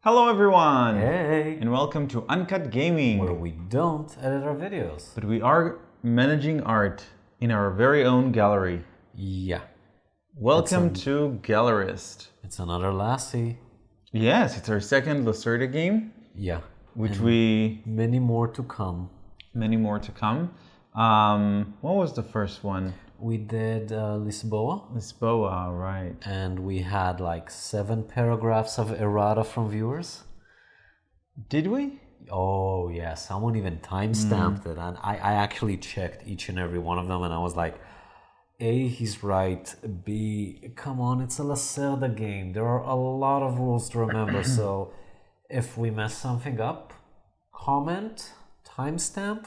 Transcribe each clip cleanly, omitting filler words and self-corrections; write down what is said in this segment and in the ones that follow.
Hello everyone! Hey! And welcome to Uncut Gaming, Where we don't edit our videos. but we are managing art in our very own gallery. Yeah. Welcome to Gallerist. It's another lassie. Yes, it's our second Lacerda game, Yeah. which Many more to come. many more to come. What was the first one? We did Lisboa. Lisboa, right. And we had like 7 paragraphs of errata from viewers. Did we? Oh yeah, someone even timestamped it. And I actually checked each and every one of them and I was like, A, he's right. B, come on, it's a Lacerda game. There are a lot of rules to remember. So if we mess something up, comment, timestamp.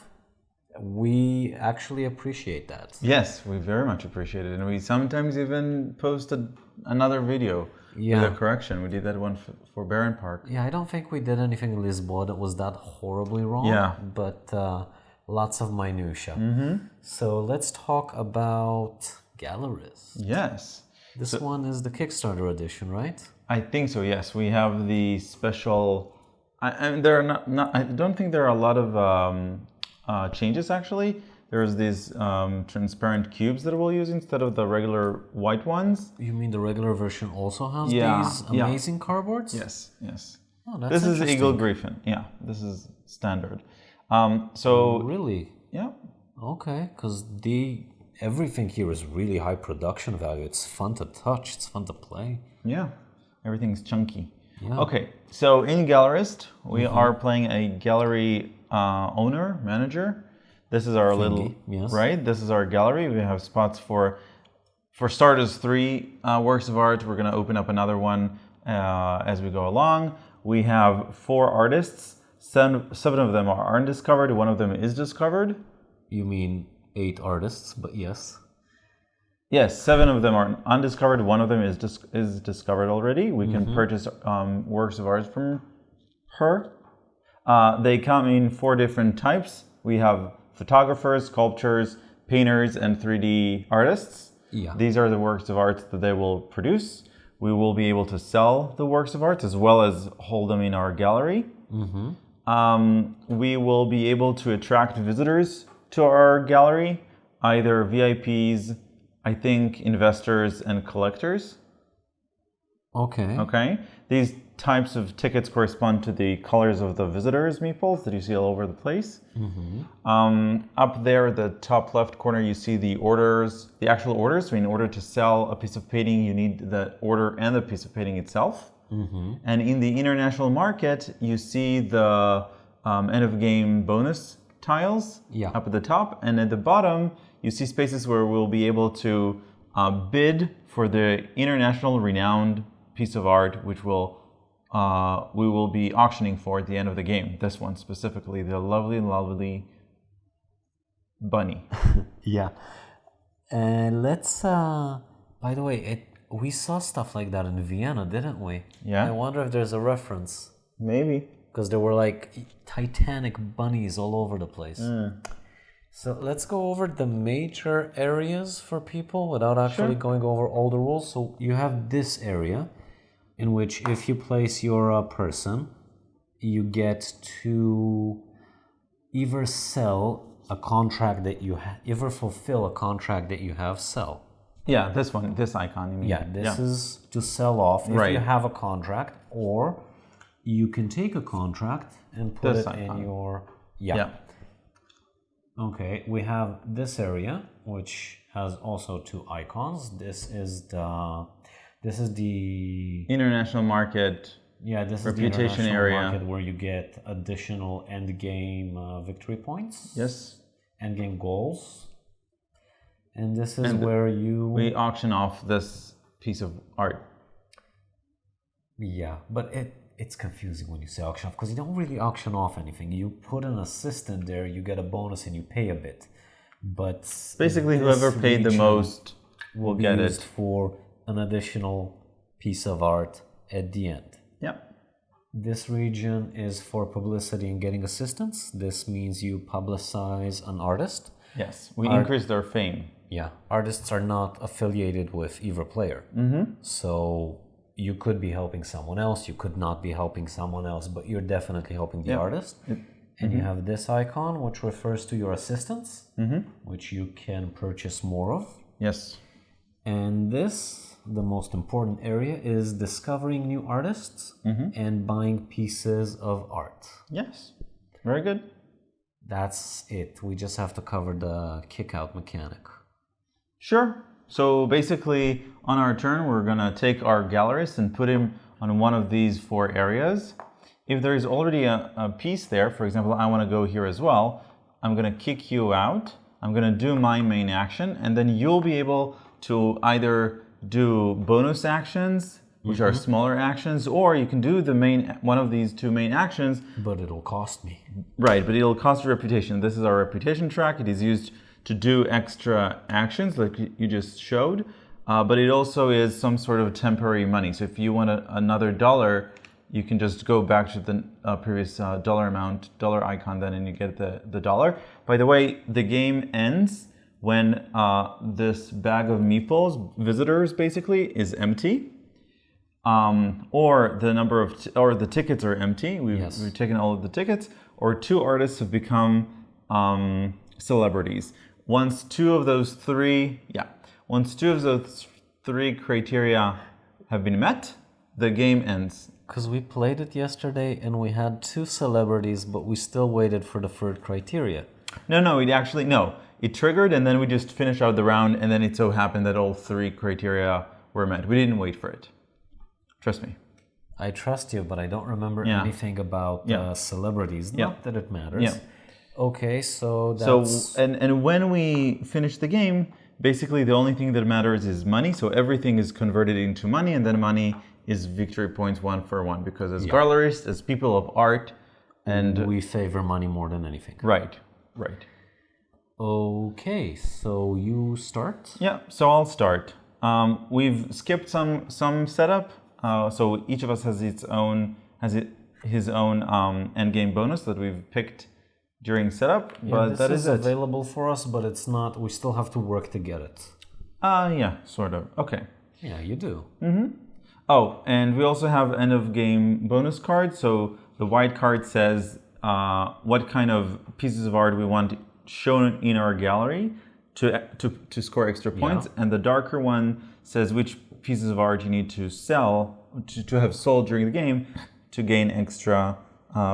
We actually appreciate that. Yes, we very much appreciate it. And we sometimes even posted another video with a correction. We did that one for Barron Park. Yeah, I don't think we did anything in Lisboa that was that horribly wrong. Yeah. But lots of minutia. So let's talk about Gallerist. Yes. This one is the Kickstarter edition, right? I think so. Yes, we have the special. And there are not. I don't think there are a lot of changes actually. There's these transparent cubes that we'll use instead of the regular white ones. You mean the regular version also has these amazing cardboards? Yes. Yes. Oh, that's This is interesting. Eagle-Gryphon. Yeah, this is standard. So Really? yeah. Okay, because everything here is really high production value. It's fun to touch. It's fun to play. Yeah, everything's chunky. Yeah. Okay, so in Gallerist, we are playing a gallery owner, manager. This is our little, yes. right? This is our gallery. We have spots for starters, 3 works of art. We're going to open up another one as we go along. We have 4 artists. 7 of them are undiscovered. 1 of them is discovered. You mean 8 artists, but yes. Yes, 7 of them are undiscovered. 1 of them is discovered already. We can purchase works of art from her. They come in 4 different types. We have photographers, sculptors, painters, and 3D artists. Yeah. These are the works of art that they will produce. We will be able to sell the works of art as well as hold them in our gallery. We will be able to attract visitors to our gallery, either VIPs, I think investors and collectors. Okay. Okay. These types of tickets correspond to the colors of the visitors' meeples that you see all over the place. Up there, the top left corner, you see the orders, the actual orders. So in order to sell a piece of painting, you need the order and the piece of painting itself. And in the international market, you see the end of game bonus tiles up at the top. And at the bottom, you see spaces where we'll be able to bid for the international renowned piece of art, which we will be auctioning for at the end of the game. This one specifically, the lovely, lovely bunny. Yeah. And let's, by the way, we saw stuff like that in Vienna, didn't we? Yeah. I wonder if there's a reference. Maybe. Because there were like Titanic bunnies all over the place. So let's go over the major areas for people without actually going over all the rules. So you have this area in which if you place your person, you get to either sell a contract that you have, either fulfill a contract that you have, sell. Yeah, this one, this icon, you mean. Yeah, this is to sell off if you have a contract, or you can take a contract and put This it icon. in your... Yeah. Okay, we have this area, which has also 2 icons. This is the International market. yeah, this Reputation is the international area. market where you get additional end game victory points. Yes. End game goals. And this is where we auction off this piece of art. Yeah, but it's confusing when you say auction off because you don't really auction off anything. You put an assistant there, you get a bonus and you pay a bit. But Basically, whoever paid the most will get used it for an additional piece of art at the end. Yeah. This region is for publicity and getting assistance. This means you publicize an artist. Yes, we increase their fame. Yeah, artists are not affiliated with either player. So you could be helping someone else, you could not be helping someone else, but you're definitely helping the artist. And you have this icon, which refers to your assistants, which you can purchase more of. Yes. And this, the most important area, is discovering new artists and buying pieces of art. Yes. Very good. That's it. We just have to cover the kick-out mechanic. Sure. So basically, on our turn, we're going to take our Gallerist and put him on one of these 4 areas. If there is already a piece there, for example, I want to go here as well, I'm going to kick you out. I'm going to do my main action, and then you'll be able to either do bonus actions, which are smaller actions, or you can do the one of these 2 main actions. But it'll cost me. Right, but it'll cost reputation. This is our reputation track. It is used to do extra actions like you just showed, but it also is some sort of temporary money. So if you want another $1, you can just go back to the previous dollar amount, dollar icon then, and you get the $1. By the way, the game ends when this bag of meeples, visitors basically, is empty. Or the number of, or the tickets are empty. We've taken all of the tickets, or 2 artists have become celebrities. Once two of those three criteria have been met, the game ends. Because we played it yesterday and we had 2 celebrities, but we still waited for the 3rd criteria. No, it triggered and then we just finished out the round, and then it so happened that all 3 criteria were met. We didn't wait for it. Trust me. I trust you, but I don't remember anything about celebrities. Not that it matters. Yeah. Okay, so that's... and when we finish the game, basically the only thing that matters is money. So everything is converted into money, and then money is victory points 1 for 1, because as Gallerist, as people of art, and we favor money more than anything. Right. Okay, so you start? Yeah, so I'll start. We've skipped some setup. So each of us has his own endgame bonus that we've picked during setup, but that is available for us, but it's not. We still have to work to get it. Yeah, sort of. Okay. Yeah, you do. Oh, and we also have end of game bonus cards. So the white card says what kind of pieces of art we want shown in our gallery to score extra points, and the darker one says which pieces of art you need to sell, to have sold during the game to gain extra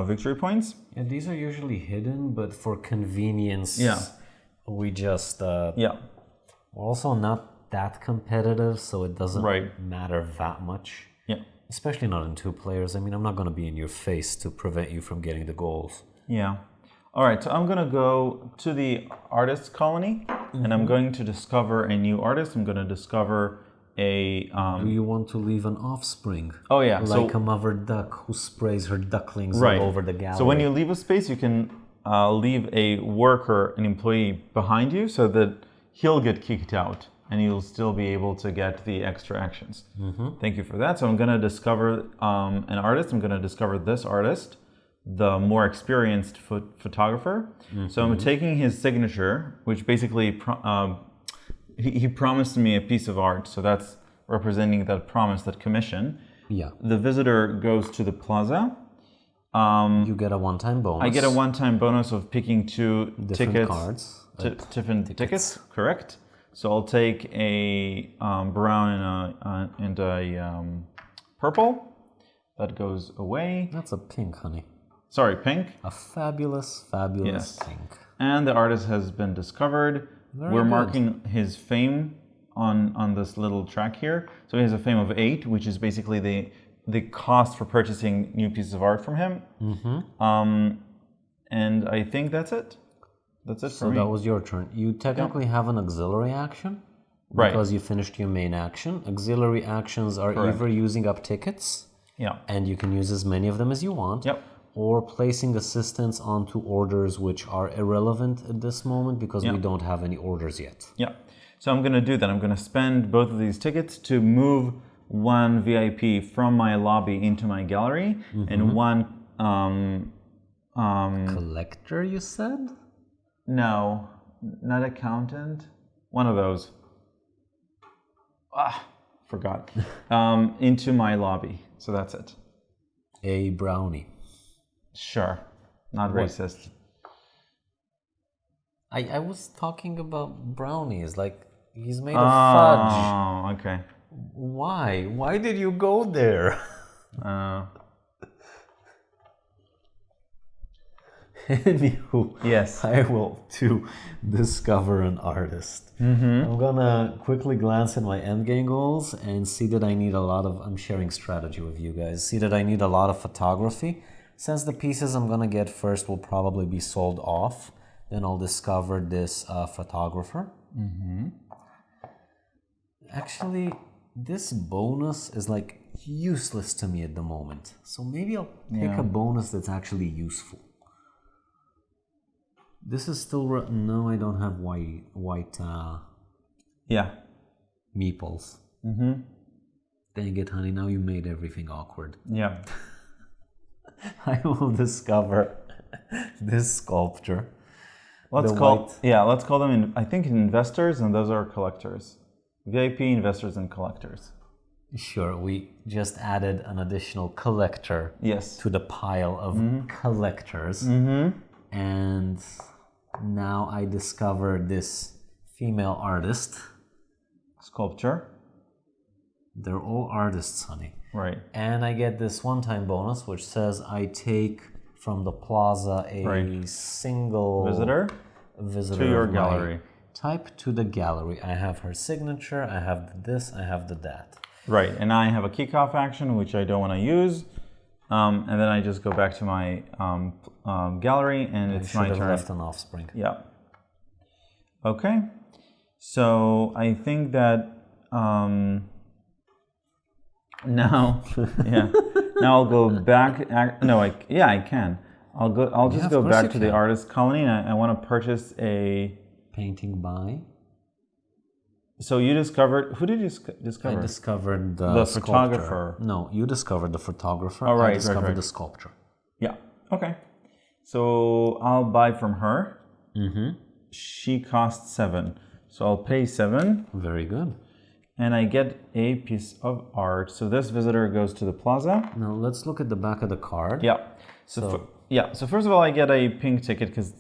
victory points. Yeah, these are usually hidden, but for convenience, we just... We're also not that competitive, so it doesn't matter that much. Yeah. Especially not in 2 players. I mean, I'm not going to be in your face to prevent you from getting the goals. Yeah. All right, so I'm going to go to the artist colony, and I'm going to discover a new artist. I'm going to discover a... Do you want to leave an offspring? Oh, yeah. Like a mother duck who sprays her ducklings all over the gallery. So when you leave a space, you can leave a worker, an employee behind you, so that he'll get kicked out, and you'll still be able to get the extra actions. Thank you for that. So I'm going to discover an artist. I'm going to discover this artist, the more experienced photographer. So I'm taking his signature, which basically he promised me a piece of art. So that's representing that promise, that commission. Yeah. The visitor goes to the plaza. You get a one-time bonus. I get a one-time bonus of picking 2 different cards. Different tickets, correct. So I'll take a brown and a purple. That goes away. That's a pink, honey. Sorry, pink. A fabulous pink. And the artist has been discovered. We're marking his fame on this little track here. So he has a fame of 8, which is basically the cost for purchasing new pieces of art from him. And I think that's it. That's it for me. So that was your turn. You technically have an auxiliary action because you finished your main action. Auxiliary actions are either using up tickets, and you can use as many of them as you want, or placing assistants onto orders which are irrelevant at this moment because we don't have any orders yet. Yeah. So I'm going to do that. I'm going to spend both of these tickets to move 1 VIP from my lobby into my gallery and 1... collector, you said? No, not accountant. One of those. forgot, into my lobby. So that's it. A brownie. Sure, not racist. I was talking about brownies, like he's made of fudge. Oh, okay. Why? Why did you go there? Anywho, Yes. I will to discover an artist. I'm gonna quickly glance at my endgame goals and see that I need a lot of, I'm sharing strategy with you guys, see that I need a lot of photography. Since the pieces I'm gonna get first will probably be sold off, then I'll discover this photographer. Actually, this bonus is like useless to me at the moment. So maybe I'll pick a bonus that's actually useful. This is still no. I don't have white meeples. Dang it, honey! Now you made everything awkward. Yeah. I will discover this sculpture. Let's call them. I think investors, and those are collectors. VIP investors and collectors. Sure, we just added an additional collector. Yes. To the pile of collectors. And now I discovered this female artist. Sculpture. They're all artists, honey. Right. And I get this one-time bonus, which says I take from the plaza a single visitor to your gallery. Type to the gallery. I have her signature, I have this, I have that. Right, and I have a kickoff action, which I don't want to use. And then I just go back to my gallery, and it's my turn. Left an offspring. Yeah. Okay. So I think that now, now I'll go back. I can. I'll just go back to the artist colony, and I want to purchase a painting by. So you discovered, who did you discover? I discovered the photographer. No, you discovered the photographer. Oh, right, I discovered the sculpture. Yeah, okay. So I'll buy from her. She costs 7. So I'll pay 7. Very good. And I get a piece of art. So this visitor goes to the plaza. Now let's look at the back of the card. Yeah. So first of all, I get a pink ticket because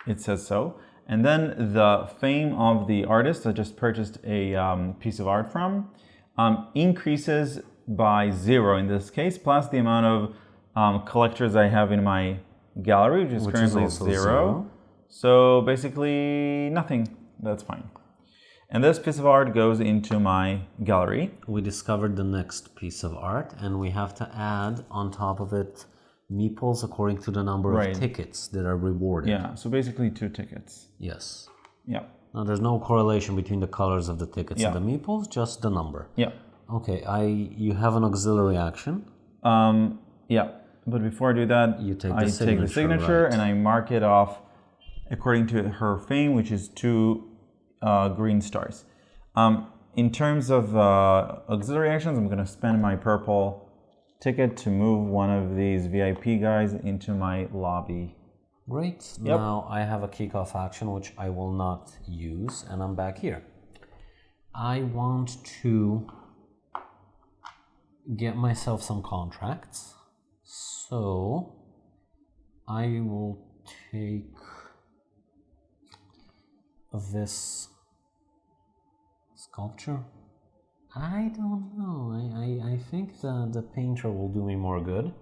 it says so. And then the fame of the artist I just purchased a piece of art from increases by 0 in this case, plus the amount of collectors I have in my gallery, which is currently 0. So basically nothing. That's fine. And this piece of art goes into my gallery. We discovered the next piece of art, and we have to add on top of it meeples according to the number of tickets that are rewarded. Yeah, so basically 2 tickets. Yes. Yeah. Now there's no correlation between the colors of the tickets and the meeples, just the number. Yeah. Okay, you have an auxiliary action. Yeah, but before I do that, I take the signature and I mark it off according to her fame, which is 2 green stars. In terms of auxiliary actions, I'm going to spend my purple ticket to move one of these VIP guys into my lobby. Great. Yep. Now I have a kickoff action which I will not use, and I'm back here. I want to get myself some contracts, so I will take this sculpture. I don't know. I think the painter will do me more good.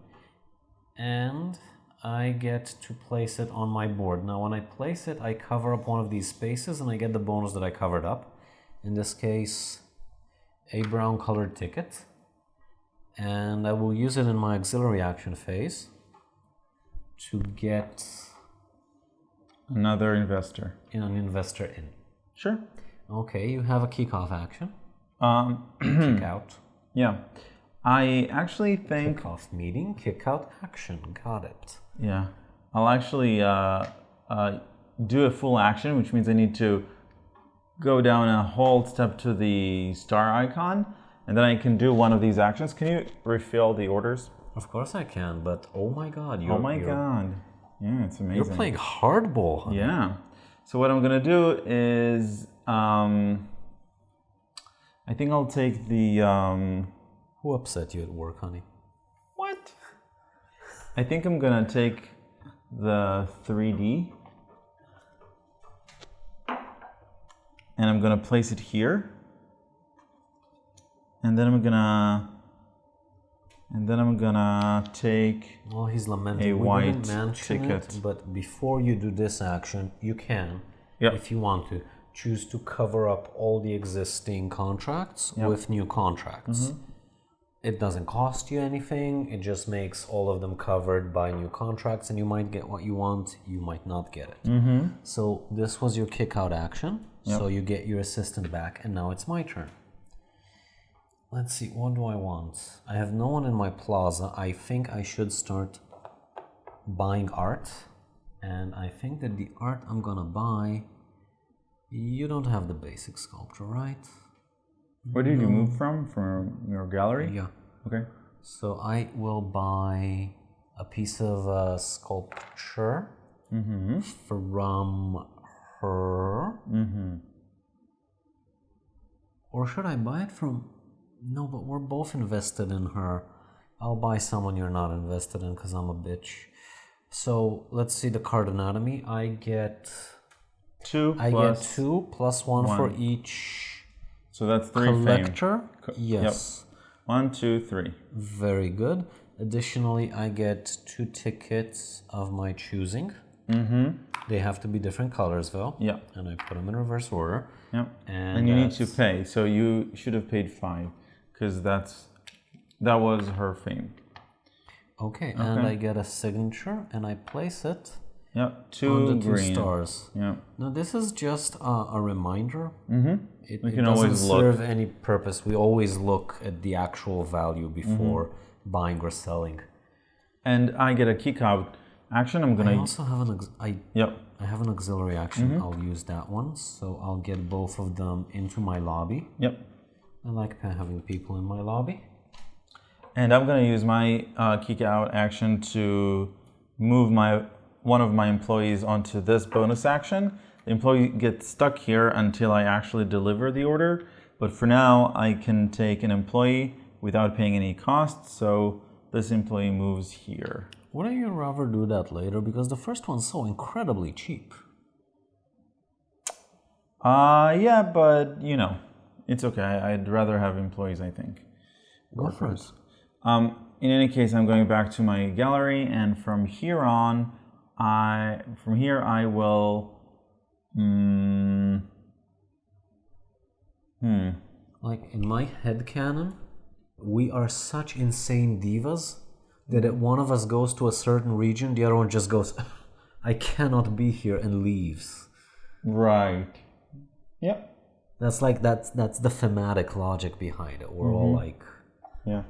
And I get to place it on my board. Now when I place it, I cover up one of these spaces and I get the bonus that I covered up. In this case, a brown colored ticket. And I will use it in my auxiliary action phase to get another investor. An investor in. Sure. Okay, you have a kickoff action. Kick out. Yeah. I actually think... Kickoff meeting, kick out action. Got it. Yeah. I'll actually do a full action, which means I need to go down a whole step to the star icon, and then I can do one of these actions. Can you refill the orders? Of course I can, but oh my god. God. Yeah, it's amazing. You're playing hardball, honey. Yeah. So what I'm going to do is... I think I'll take the... Who upset you at work, honey? What? I think I'm gonna take the 3D. And I'm gonna place it here. And then I'm gonna take Well, he's lamenting. a We white didn't mention ticket. it, but before you do this action, you can, Yep. if you want to, choose to cover up all the existing contracts with new contracts. It doesn't cost you anything. It just makes all of them covered by new contracts, and you might get what you want. You might not get it. So this was your kick out action. So you get your assistant back, and now it's my turn. Let's see, what do I want? I have no one in my plaza. I think I should start buying art. And I think that the art I'm gonna buy... You don't have the basic sculpture, right? Where did you move from? From your gallery? Yeah. Okay. So I will buy a piece of sculpture from her. Or should I buy it from... No, but we're both invested in her. I'll buy someone you're not invested in because I'm a bitch. So let's see the card anatomy. I get 2 I plus... get 2 plus 1 for each So that's 3 collector. fame. Yes. Yep. 1, 2, 3. Very good. Additionally, I get 2 tickets of my choosing. They have to be different colors though. Yeah. And I put them in reverse order. Yep. And you need to pay. So you should have paid 5 because that was her fame. Okay, and I get a signature and I place it Yep. 2 on the 2 green. stars. Yeah. Now this is just a reminder. It We can doesn't always look. serve any purpose. We always look at the actual value before buying or selling. And I get a kick out action. I'm I gonna... also have Yep. I have an auxiliary action. I'll use that one. So I'll get both of them into my lobby. Yep. I like having people in my lobby. And I'm gonna use my kick out action to move one of my employees onto this bonus action. The employee gets stuck here until I actually deliver the order. But for now, I can take an employee without paying any costs. So this employee moves here. Wouldn't you rather do that later? Because the first one's so incredibly cheap. Yeah, but you know, it's okay. I'd rather have employees, I think. Go for it. In any case, I'm going back to my gallery, and from here on, I will. Like in my headcanon, we are such insane divas that if one of us goes to a certain region, the other one just goes, I cannot be here, and leaves. Right. Yep. That's the thematic logic behind it. We're all like... Yeah.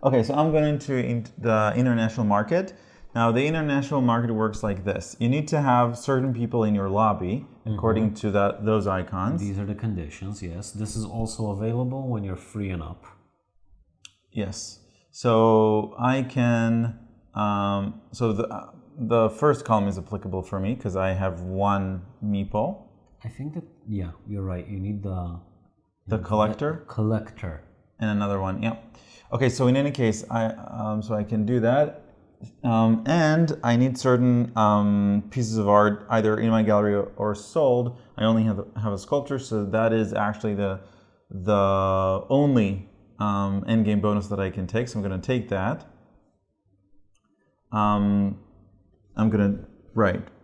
Okay, so I'm going to the international market. Now, the international market works like this. You need to have certain people in your lobby, according to those icons. These are the conditions, yes. This is also available when you're free and up. Yes. So I can... so the first column is applicable for me because I have 1 meeple. I think that, yeah, you're right. You need the collector? Collector. And another one, yeah. Okay, so in any case, I can do that. And I need certain pieces of art either in my gallery or sold. I only have a sculpture, so that is actually the only endgame bonus that I can take. So I'm going to take that. I'm going to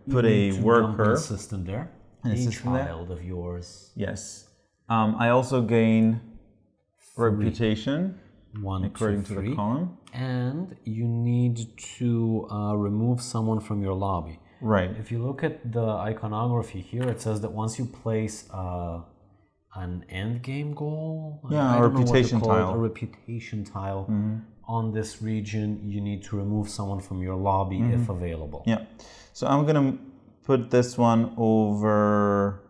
put a worker, An assistant there. An assistant there. Child of yours. Yes. I also gain reputation. 1, according 2, to 3. the column. And you need to remove someone from your lobby. Right. If you look at the iconography here, it says that once you place an end game goal, a reputation tile, on this region, you need to remove someone from your lobby if available. Yeah. So I'm gonna put this one over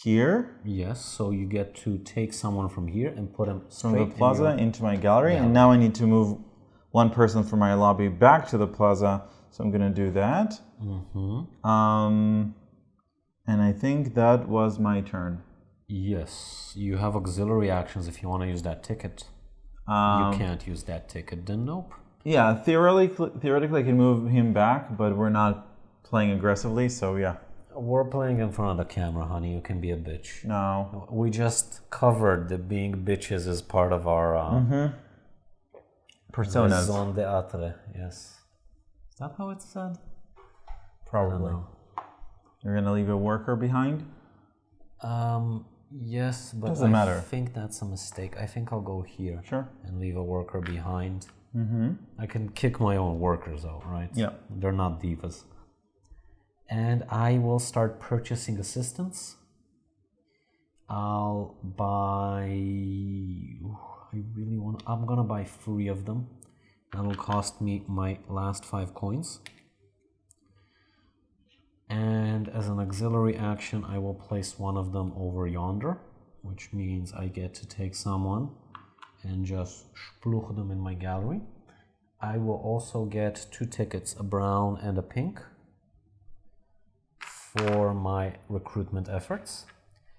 here. Yes. So you get to take someone from here and put them straight from the plaza into my gallery, gallery. and now I need to move 1 person from my lobby back to the plaza. So I'm gonna do that. And I think that was my turn. Yes, you have auxiliary actions if you want to use that ticket. You can't use that ticket, then nope. Yeah, theoretically I can move him back, but we're not playing aggressively, so yeah. We're playing in front of the camera, honey. You can be a bitch. No. We just covered the being bitches as part of our Personas. raison d'être. Yes. Is that how it's said? Probably. You're gonna leave a worker behind? Yes, but Doesn't matter. I think that's a mistake. I think I'll go here. Sure. And leave a worker behind. I can kick my own workers out, right? Yeah. They're not divas. And I will start purchasing assistants. I'll buy... I'm gonna buy 3 of them. That'll cost me my last 5 coins. And as an auxiliary action, I will place one of them over yonder, which means I get to take someone and just spluch them in my gallery. I will also get 2 tickets, a brown and a pink, for my recruitment efforts.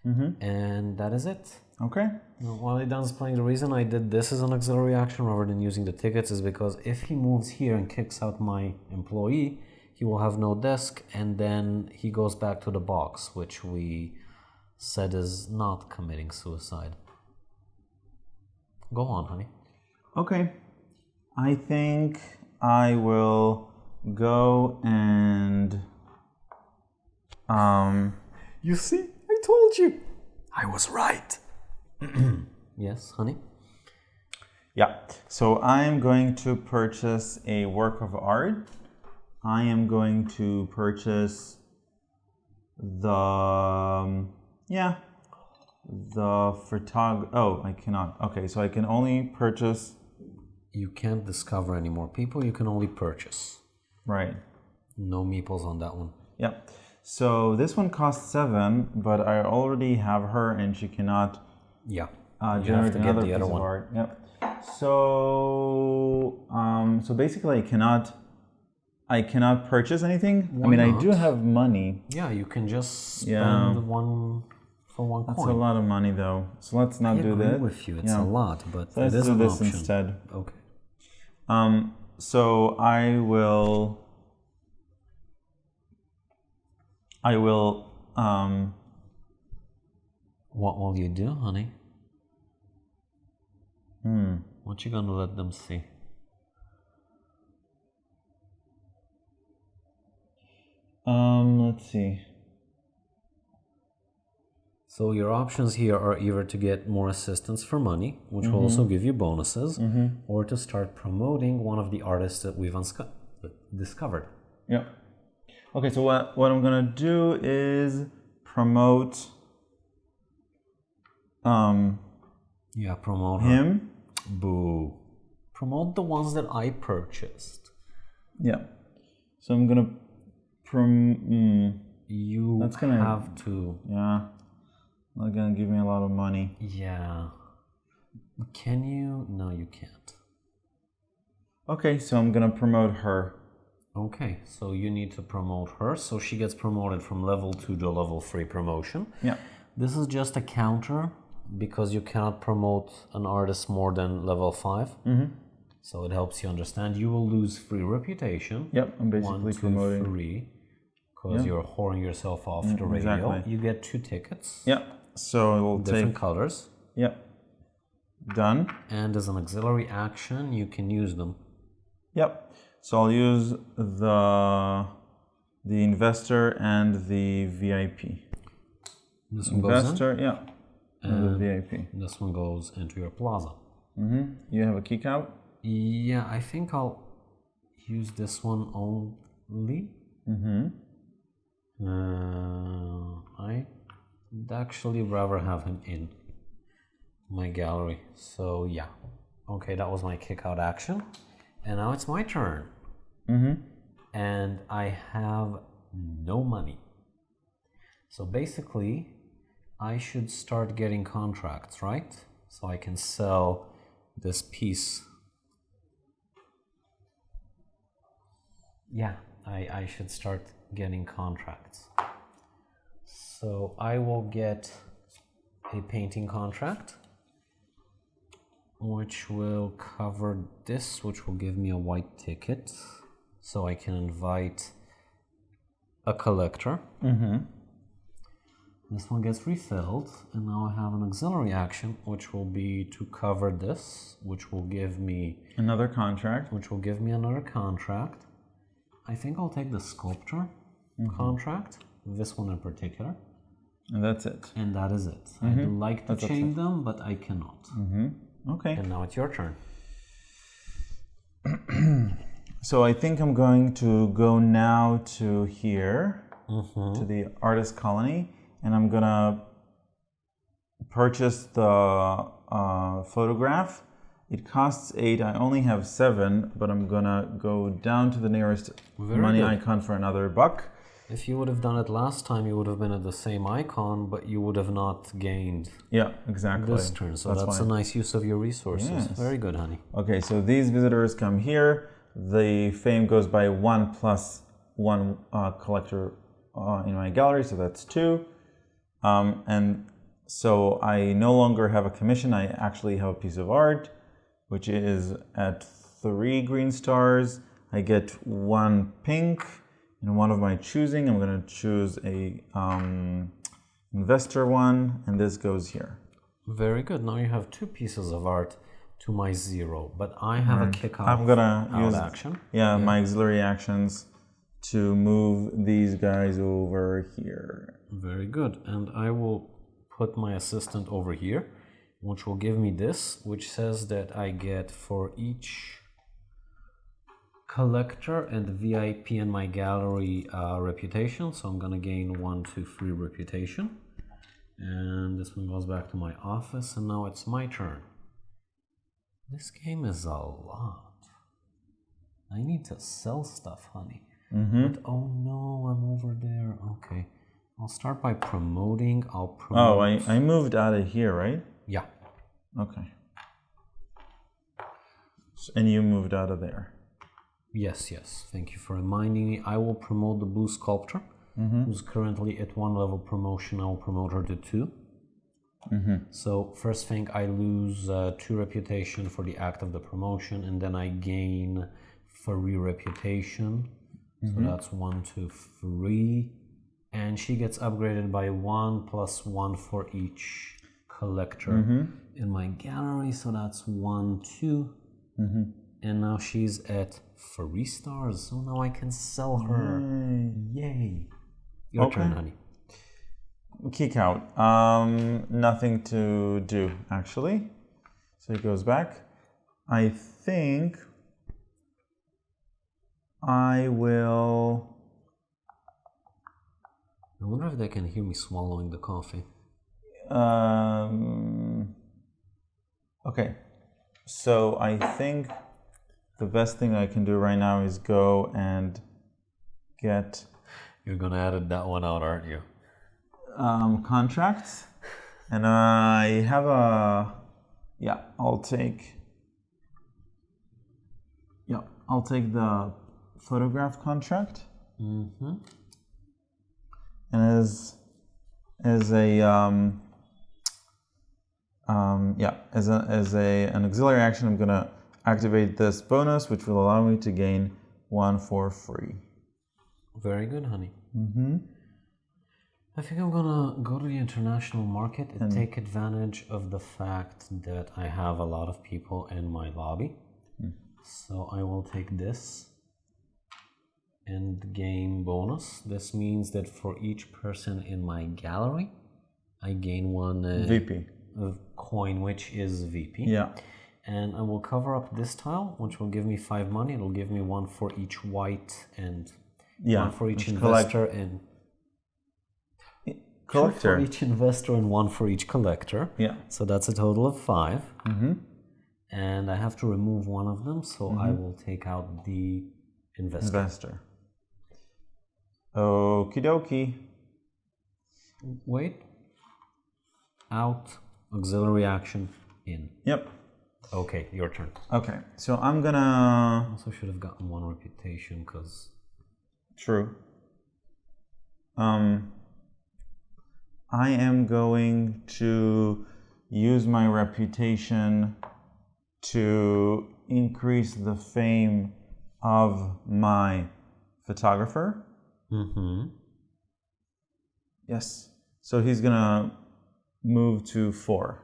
And that is it. Okay. Now, while I'm done playing, the reason I did this as an auxiliary action rather than using the tickets is because if he moves here and kicks out my employee, he will have no desk, and then he goes back to the box, which we said is not committing suicide. Go on, honey. Okay. I think I will go and... You see, I told you. I was right. Yes, honey? Yeah. So I am going to purchase a work of art. I am going to purchase the... the photog... Oh, I cannot. Okay, so I can only purchase... You can't discover any more people. You can only purchase. Right. No meeples on that one. Yeah. So this one costs 7, but I already have her, and she cannot Yeah. generate to get another the piece other of one. art. Yep. So so basically, I cannot purchase anything. Why I mean, not? I do have money. Yeah, you can just spend Yeah. one for one That's coin. a lot of money, though. So let's not I do agree that. with you. It's Yeah. a lot, but So it let's is do an this option. instead. Okay. So I will. What will you do, honey? What you gonna let them see? Let's see. So your options here are either to get more assistance for money, which will also give you bonuses, or to start promoting one of the artists that we've discovered. Yeah. Okay, so what I'm gonna do is promote Yeah, promote her. him. Boo. Promote the ones that I purchased. Yeah. So I'm gonna You That's gonna- have to. yeah. Not gonna give me a lot of money. Yeah. Can you? No, you can't. Okay, so I'm gonna promote her. Okay, so you need to promote her, so she gets promoted from level 2 to level 3 promotion. Yeah. This is just a counter because you cannot promote an artist more than level 5. So it helps you understand. You will lose 3 reputation. Yep, I'm 1, basically 2, promoting. 3, because you're whoring yourself off the radio. exactly. You get 2 tickets, Yep. So we'll different take. colors, Yep. Done. and as an auxiliary action, you can use them. Yep. So I'll use the investor and the VIP. This one goes in, Investor, yeah. And the VIP. this one goes into your plaza. You have a kick out? Yeah, I think I'll use this one only. I'd actually rather have him in my gallery. So yeah. Okay, that was my kick out action. And now it's my turn. And I have no money. So basically, I should start getting contracts, right? So I can sell this piece. Yeah, I should start getting contracts. So I will get a painting contract, which will cover this, which will give me a white ticket, so I can invite a collector. This one gets refilled, and now I have an auxiliary action, which will be to cover this, which will give me another contract. Another contract. I think I'll take the sculptor contract, this one in particular. And that's it. And that is it. I'd like to chain them, but I cannot. Okay. And now it's your turn. So I think I'm going to go now to here, to the artist colony, and I'm gonna purchase the photograph. It costs 8, I only have 7, but I'm gonna go down to the nearest money icon for another $1. If you would have done it last time, you would have been at the same icon, but you would have not gained this turn. So that's a nice use of your resources. Yes. Very good, honey. Okay, so these visitors come here. The fame goes by 1 plus 1 collector in my gallery, so that's 2. And so I no longer have a commission, I actually have a piece of art, which is at 3 green stars. I get 1 pink and 1 of my choosing. I'm gonna choose a investor one, and this goes here. Very good. Now you have 2 pieces of art to my 0, but I have a kickoff I'm gonna use action. My auxiliary actions to move these guys over here. Very good. And I will put my assistant over here, which will give me this, which says that I get for each collector and VIP in my gallery reputation. So I'm gonna gain 1, 2, 3 reputation. And this one goes back to my office, and now it's my turn. This game is a lot. I need to sell stuff, honey. But oh no, I'm over there. Okay. I'll start by promoting. I'll promote. Oh, I moved out of here, right? Yeah. Okay. And you moved out of there. Yes, yes. Thank you for reminding me. I will promote the blue sculptor, who's currently at 1 level promotion. I will promote her to 2. So first thing, I lose 2 reputation for the act of the promotion, and then I gain 3 reputation. So that's 1, 2, 3. And she gets upgraded by 1 plus 1 for each collector in my gallery. So that's 1, 2. And now she's at 3 stars. So now I can sell her. Yay. Your turn, honey. Kick out. Nothing to do, actually. So it goes back. I think I will... I wonder if they can hear me swallowing the coffee. Okay. So I think the best thing I can do right now is go and get... You're gonna edit that one out, aren't you? Contracts. And I have a... I'll take the photograph contract. And as an auxiliary action, I'm gonna activate this bonus, which will allow me to gain 1 for free. Very good, honey. I think I'm gonna go to the international market and take advantage of the fact that I have a lot of people in my lobby. So I will take this and gain bonus. This means that for each person in my gallery, I gain 1 VP coin, which is VP. Yeah. And I will cover up this tile, which will give me 5 money. It'll give me 1 for each white and 1 for each investor and collector. 2 for each investor and 1 for each collector. Yeah. So that's a total of 5. And I have to remove 1 of them, so I will take out the investor. Okie dokie. Wait. Out. Auxiliary action. In. Yep. Okay, your turn. Okay, so I'm gonna... Also should have gotten 1 reputation, because... True. I am going to use my reputation to increase the fame of my photographer. Mm-hmm. Yes. So he's gonna move to 4.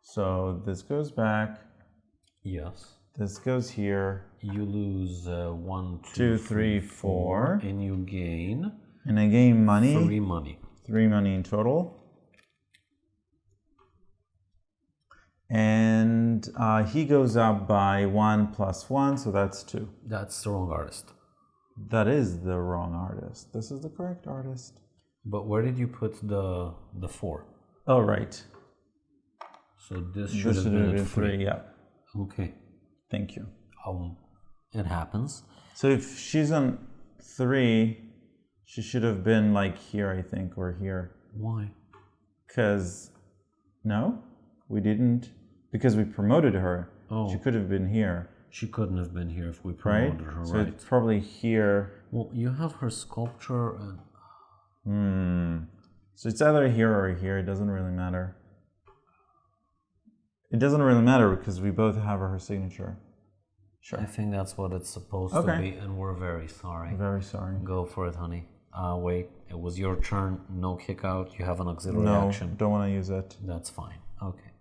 So this goes back. Yes. This goes here. You lose 1, 2, 3, 4. and you gain And I gain money. 3 money. 3 money in total. And he goes up by 1 plus 1, so that's 2. That's the wrong artist. That is the wrong artist. This is the correct artist. But where did you put the 4? Oh, right. So this should have been at 3. Yeah. Okay. Thank you. It happens. So if she's on 3, she should have been like here, I think, or here. Why? Because, no, we didn't. Because we promoted her. Oh. She could have been here. She couldn't have been here if we Right? promoted her, So right? it's probably here. Well, you have her sculpture and... So it's either here or here. It doesn't really matter. It doesn't really matter because we both have her signature. Sure. I think that's what it's supposed to be, and we're very sorry. Very sorry. Go for it, honey. Wait, it was your turn. No kick out. You have an auxiliary No, action. don't want to use it. That's fine. Okay.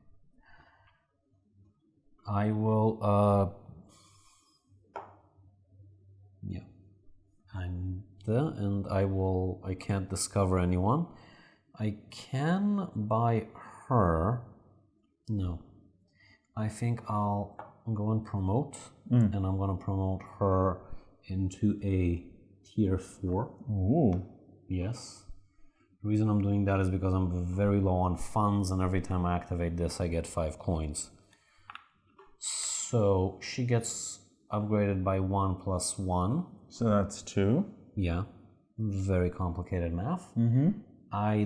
I will, yeah. I'm there, and I can't discover anyone. I can buy her. No. I think I'll go and promote, and I'm going to promote her into a tier 4. Ooh. Yes. The reason I'm doing that is because I'm very low on funds, and every time I activate this, I get 5 coins. So she gets upgraded by 1 plus 1. So that's 2. Yeah. Very complicated math. Mm-hmm. I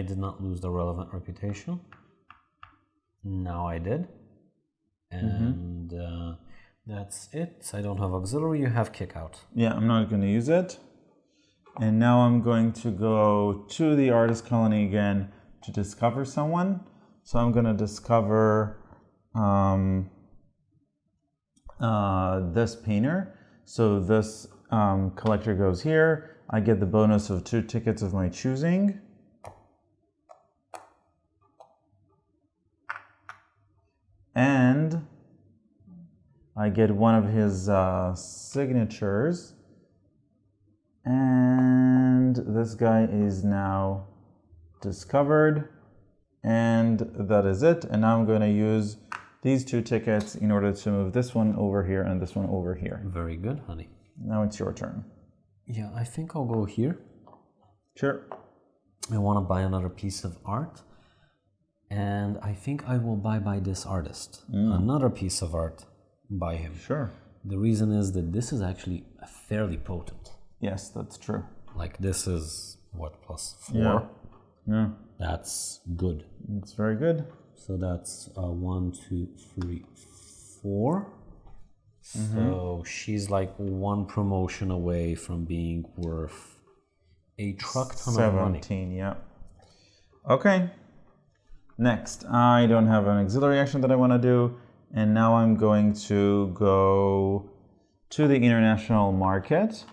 did not lose the relevant reputation. Now I did. And that's it. I don't have auxiliary, you have kick out. Yeah, I'm not going to use it. And now I'm going to go to the artist colony again to discover someone. So I'm going to discover this painter. So this collector goes here. I get the bonus of 2 tickets of my choosing. And I get one of his signatures. And this guy is now discovered. And that is it. And now I'm going to use these 2 tickets in order to move this one over here and this one over here. Very good, honey. Now it's your turn. Yeah, I think I'll go here. Sure. I want to buy another piece of art. And I think I will buy by this artist. Another piece of art by him. Sure. The reason is that this is actually fairly potent. Yes, that's true. Like this is, what, plus 4? Yeah. Yeah. That's good. It's very good. So that's 1, 2, 3, 4. So she's like 1 promotion away from being worth a truck ton of money. 17, yeah. Okay. Next, I don't have an auxiliary action that I want to do. And now I'm going to go to the international market.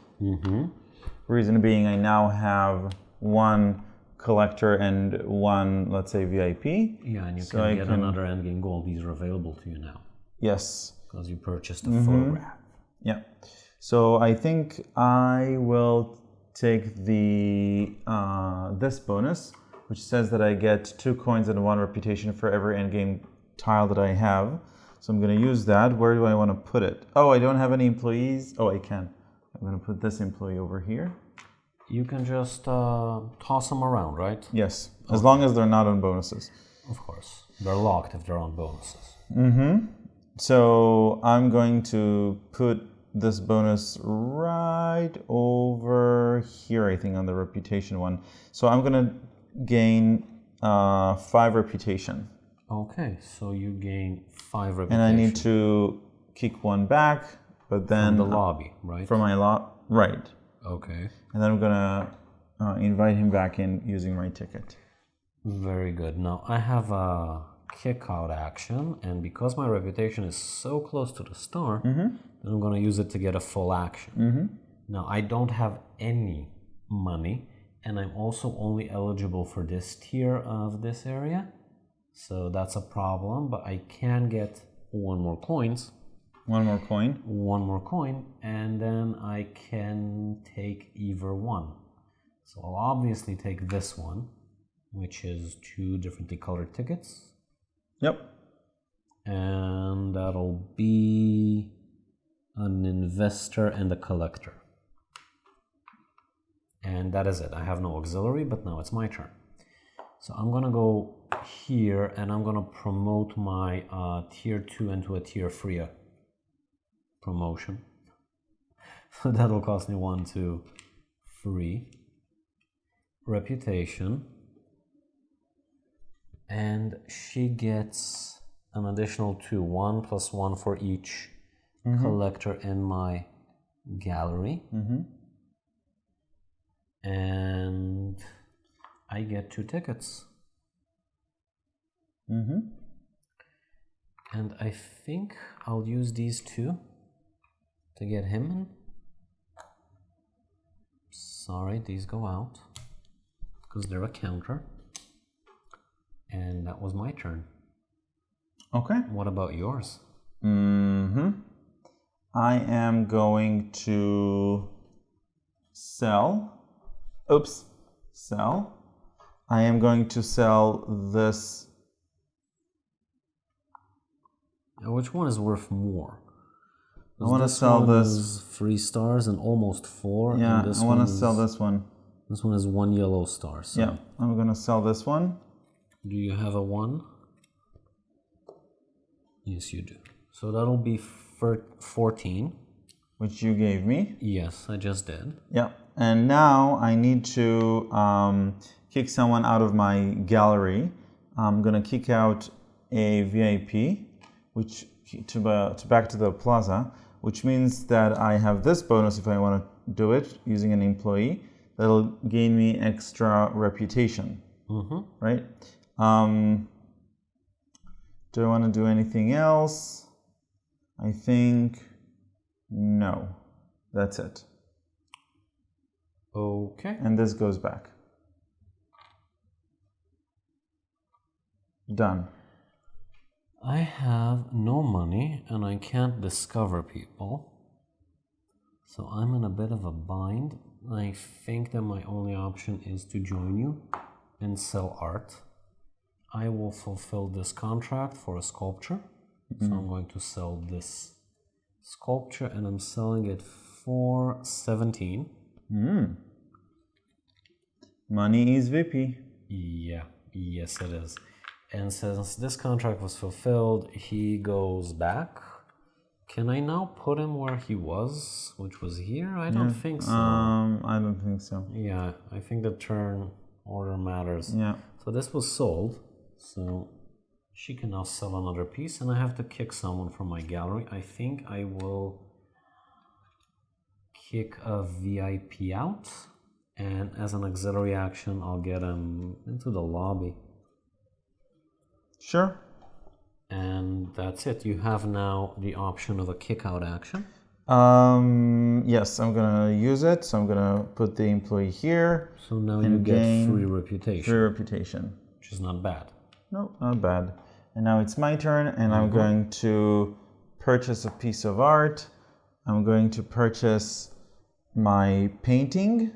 Reason being, I now have 1 collector and 1, let's say, VIP. Yeah, and you can get another endgame gold. These are available to you now. Yes. Because you purchased a photograph. Yeah. So I think I will take the this bonus, which says that I get 2 coins and 1 reputation for every endgame tile that I have. So I'm going to use that. Where do I want to put it? Oh, I don't have any employees. Oh, I can. I'm going to put this employee over here. You can just toss them around, right? Yes, as long as they're not on bonuses. Of course. They're locked if they're on bonuses. So I'm going to put this bonus right over here, I think, on the reputation one. So I'm going to gain 5 reputation. Okay, so you gain 5 reputation. And I need to kick 1 back, but then... From the lobby, right? From my lot, right. Okay. And then I'm going to invite him back in using my ticket. Very good. Now I have a kick out action, and because my reputation is so close to the star, then I'm going to use it to get a full action. Now I don't have any money, and I'm also only eligible for this tier of this area, so that's a problem, but I can get one more coin, and then I can take either one. So I'll obviously take this one, which is 2 differently colored tickets. Yep. And that'll be an investor and a collector. And that is it. I have no auxiliary, but now it's my turn. So I'm gonna go here and I'm gonna promote my tier 2 into a tier 3 promotion. So that'll cost me 1, 2, 3. Reputation. And she gets an additional 2, 1 + 1 for each collector in my gallery. And I get 2 tickets. And I think I'll use these 2 to get him in. Sorry, these go out because they're a counter. And that was my turn. Okay. What about yours? I am going to sell. Sell. I am going to sell this. Now, which one is worth more? I want to sell this. 3 stars and almost 4. Yeah, and this I want to sell this one. This one is 1 yellow star. So yeah, I'm going to sell this one. Do you have a 1? Yes, you do. So that'll be 14. Which you gave me. Yes, I just did. Yeah. And now I need to kick someone out of my gallery. I'm going to kick out a VIP, which back to the plaza, which means that I have this bonus if I want to do it using an employee. That'll gain me extra reputation. Right? Do I want to do anything else? I think no. That's it. Okay. And this goes back. Done. I have no money and I can't discover people. So I'm in a bit of a bind. I think that my only option is to join you and sell art. I will fulfill this contract for a sculpture. So I'm going to sell this sculpture and I'm selling it for 17. Money is VP. Yeah, yes it is. And since this contract was fulfilled, he goes back. Can I now put him where he was, which was here? I don't think so. I don't think so. Yeah, I think the turn order matters. Yeah. So this was sold. So she can now sell another piece, and I have to kick someone from my gallery. I think I will kick a VIP out, and as an auxiliary action, I'll get him into the lobby. Sure. And that's it. You have now the option of a kick out action. Yes, I'm gonna use it. So I'm gonna put the employee here. So now you get 3 reputation. 3 reputation. Which is not bad. No, not bad. And now it's my turn, and I'm going to purchase a piece of art. I'm going to purchase my painting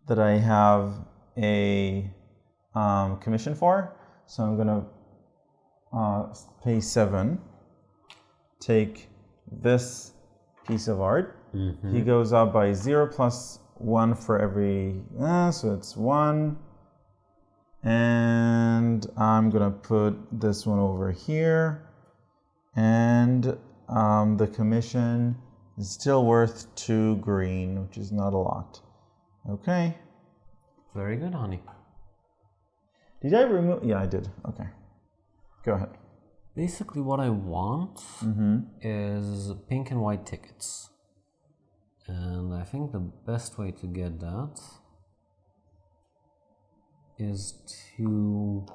that I have a commission for. So I'm gonna pay 7. Take this piece of art. He goes up by 0 plus 1 for every. So it's 1. And I'm gonna put this one over here, and the commission is still worth 2 green, which is not a lot. Okay. Very good, honey. Did I remove? Yeah, I did. Okay. Go ahead. Basically, what I want is pink and white tickets. And I think the best way to get that is to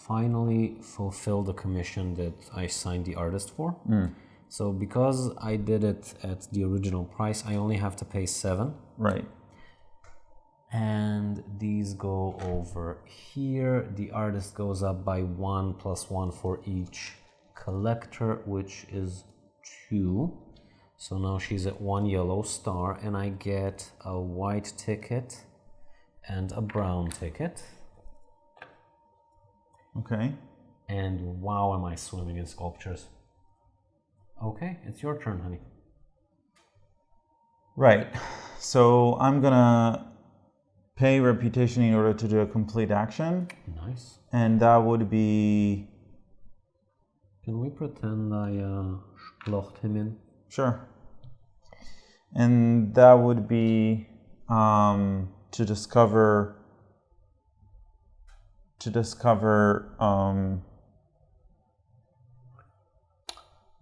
finally fulfill the commission that I signed the artist for. So because I did it at the original price, I only have to pay 7. Right. And these go over here. The artist goes up by 1 + 1 for each collector, which is 2. So now she's at 1 yellow star, and I get a white ticket and a brown ticket. Okay. And wow, am I swimming in sculptures. Okay, it's your turn, honey. Right. So I'm gonna pay reputation in order to do a complete action. Nice. And that would be... Can we pretend I splocht him in? Sure. And that would be to discover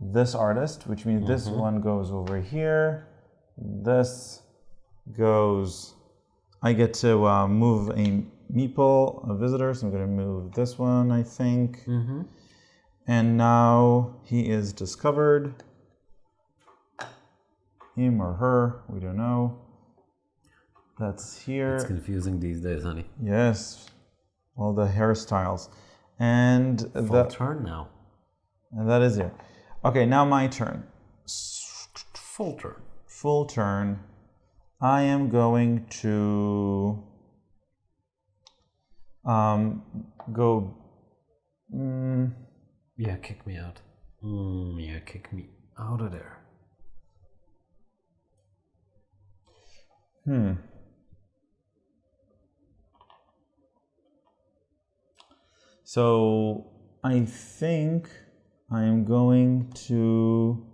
this artist, which means this one goes over here. This goes... I get to move a meeple, a visitor, so I'm going to move this one, I think. And now he is discovered. Him or her, we don't know. That's here. It's confusing these days, honey. Yes, all the hairstyles. And Full turn now. And that is it. Okay, now my turn. Full turn. Full turn. I am going to go... Yeah, kick me out. Yeah, kick me out of there. So I think I am going to...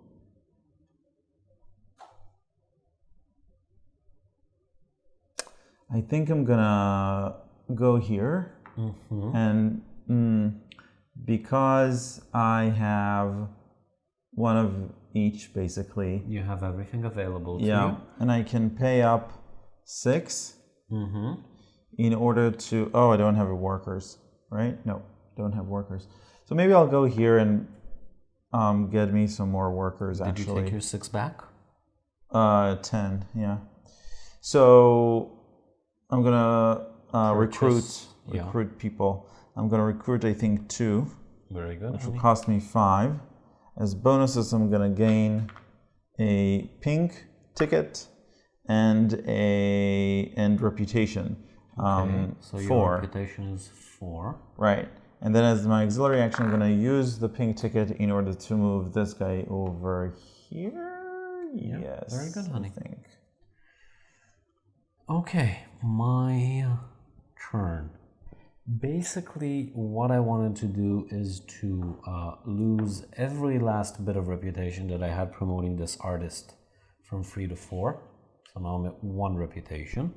I think I'm gonna go here, and because I have one of each, basically. You have everything available to you. And I can pay up 6 in order to... Oh, I don't have workers, right? No, don't have workers. So maybe I'll go here and get me some more workers, actually. Did you take your 6 back? 10, yeah. So... I'm gonna recruit people. I'm gonna recruit, I think, 2. Very good. Which will cost me 5. As bonuses, I'm gonna gain a pink ticket and reputation. So 4. your reputation is 4. Right. And then as my auxiliary action, I'm gonna use the pink ticket in order to move this guy over here. Yeah, yes. Very good, honey. I think. Okay, my turn. Basically, what I wanted to do is to lose every last bit of reputation that I had promoting this artist from 3 to 4. So now I'm at 1 reputation.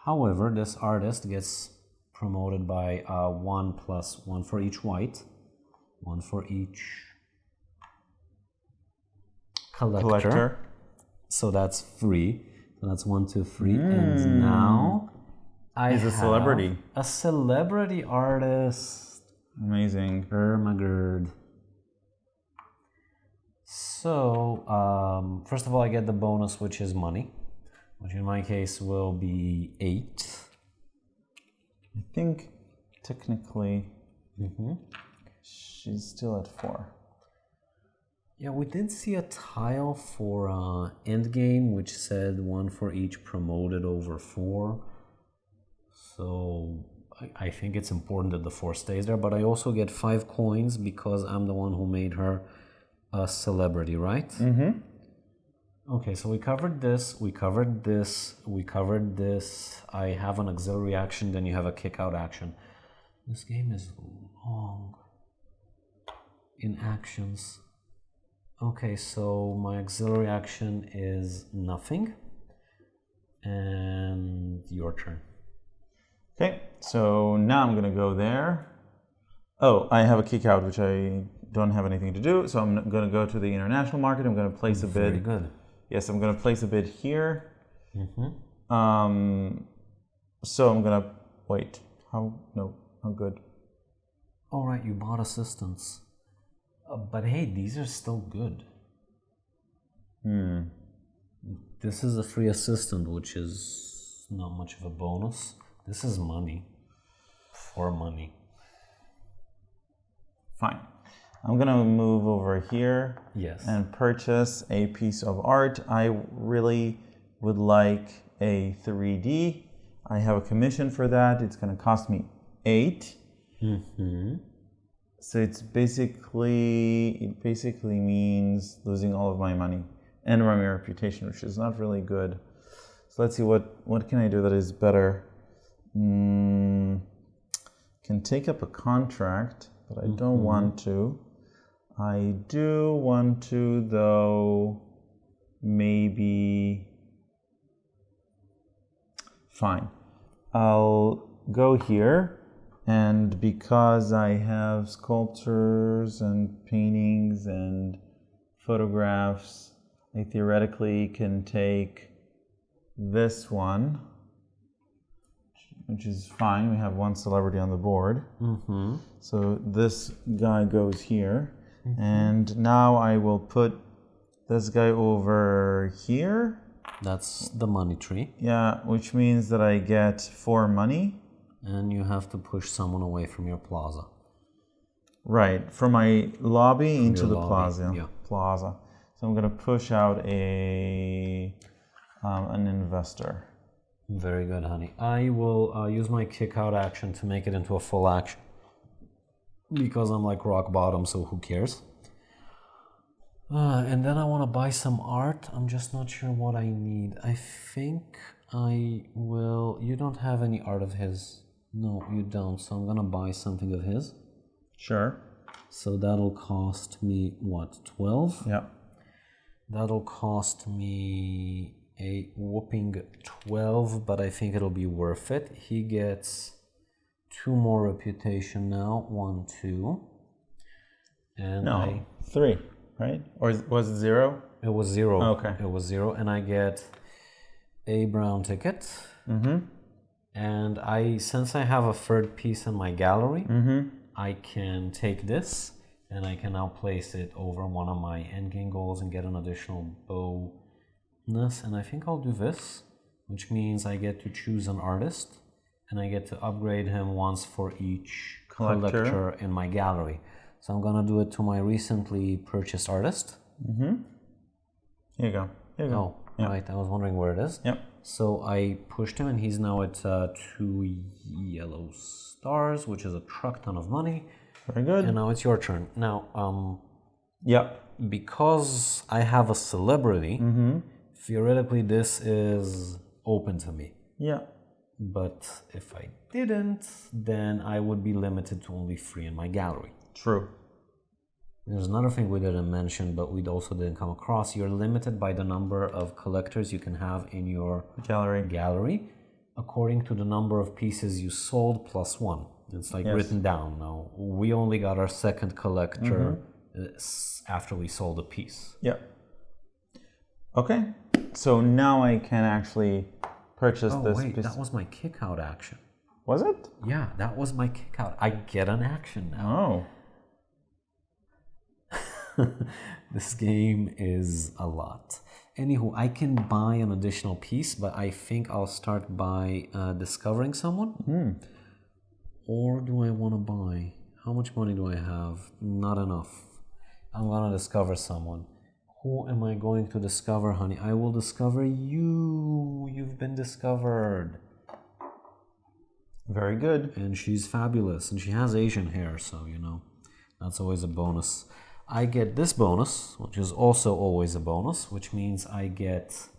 However, this artist gets promoted by 1 + 1 for each white, 1 for each collector. So that's 3. So that's 1, 2, 3. And now I have a celebrity. A celebrity artist. Amazing. Ermagerd. So, first of all, I get the bonus, which is money, which in my case will be 8. I think technically she's still at 4. Yeah, we did see a tile for endgame, which said 1 for each promoted over 4. So I think it's important that the 4 stays there, but I also get 5 coins because I'm the one who made her a celebrity, right? Okay, so we covered this, we covered this, we covered this. I have an auxiliary action, then you have a kick out action. This game is long in actions. Okay, so my auxiliary action is nothing. And your turn. Okay, so now I'm gonna go there. Oh, I have a kick out, which I don't have anything to do, so I'm gonna go to the international market. I'm gonna place a bid. Very good. Yes, I'm gonna place a bid here. Mm-hmm. So I'm gonna wait. How good. All right, you bought assistants, but hey, these are still good. This is a free assistant, which is not much of a bonus. This is money. For money. Fine. I'm gonna move over here. Yes. And purchase a piece of art. I really would like a 3D. I have a commission for that. It's gonna cost me 8. So it basically means losing all of my money and my reputation, which is not really good. So let's see what can I do that is better. Can take up a contract, but I don't want to. I do want to, though. Maybe. Fine. I'll go here, and because I have sculptures and paintings and photographs, I theoretically can take this one, which is fine. We have one celebrity on the board. So this guy goes here. And now I will put this guy over here. That's the money tree. Yeah, which means that I get 4 money. And you have to push someone away from your plaza. Right, from my lobby into the plaza. Yeah. Plaza. So I'm going to push out an investor. Very good, honey. I will use my kick out action to make it into a full action. Because I'm like rock bottom, so who cares? And then I want to buy some art. I'm just not sure what I need. I think I will... You don't have any art of his. No, you don't. So I'm going to buy something of his. Sure. So that'll cost me, what, 12? Yeah. That'll cost me a whooping 12, but I think it'll be worth it. He gets 2 more reputation now. 1, 2. And no, 3, right? Or was it 0? It was 0. Okay. It was 0, and I get a brown ticket. And since I have a third piece in my gallery, I can take this and I can now place it over one of my endgame goals and get an additional bonus. And I think I'll do this, which means I get to choose an artist and I get to upgrade him once for each collector in my gallery. So I'm gonna do it to my recently purchased artist. Here you go. Here you go. Oh, right. I was wondering where it is. Yep. So I pushed him and he's now at 2 yellow stars, which is a truck ton of money. Very good. And now it's your turn. Now, yep. Because I have a celebrity, theoretically this is open to me. Yeah. But if I didn't, then I would be limited to only 3 in my gallery. True. There's another thing we didn't mention, but we also didn't come across. You're limited by the number of collectors you can have in your gallery according to the number of pieces you sold plus 1. It's like written down now. We only got our second collector after we sold a piece. Yeah. Okay. So now I can actually purchase this wait, piece. That was my kick out action. Was it? Yeah, that was my kick out. I get an action now. Oh. This game is a lot. Anywho, I can buy an additional piece, but I think I'll start by discovering someone. Or do I want to buy? How much money do I have? Not enough. I'm gonna discover someone. Who am I going to discover, honey? I will discover you. You've been discovered. Very good. And she's fabulous. And she has Asian hair, so, you know, that's always a bonus. I get this bonus, which is also always a bonus, which means I get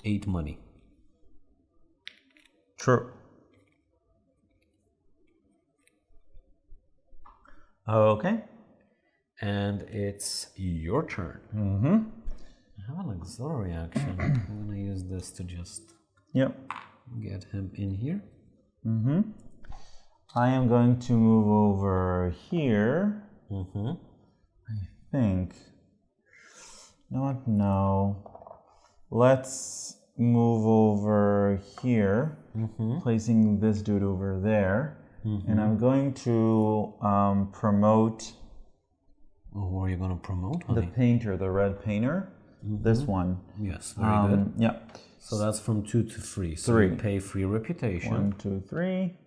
8 money. True. Okay. And it's your turn. I have an auxiliary action. I'm going to use this to just get him in here. I am going to move over here. I think. You know what? No. let's move over here, placing this dude over there. And I'm going to promote who are you going to promote, the honey? painter, the red painter. This one. Yes, very good. Yeah. So that's from 2 to 3. So 3. you pay free reputation. 1, 2, 3.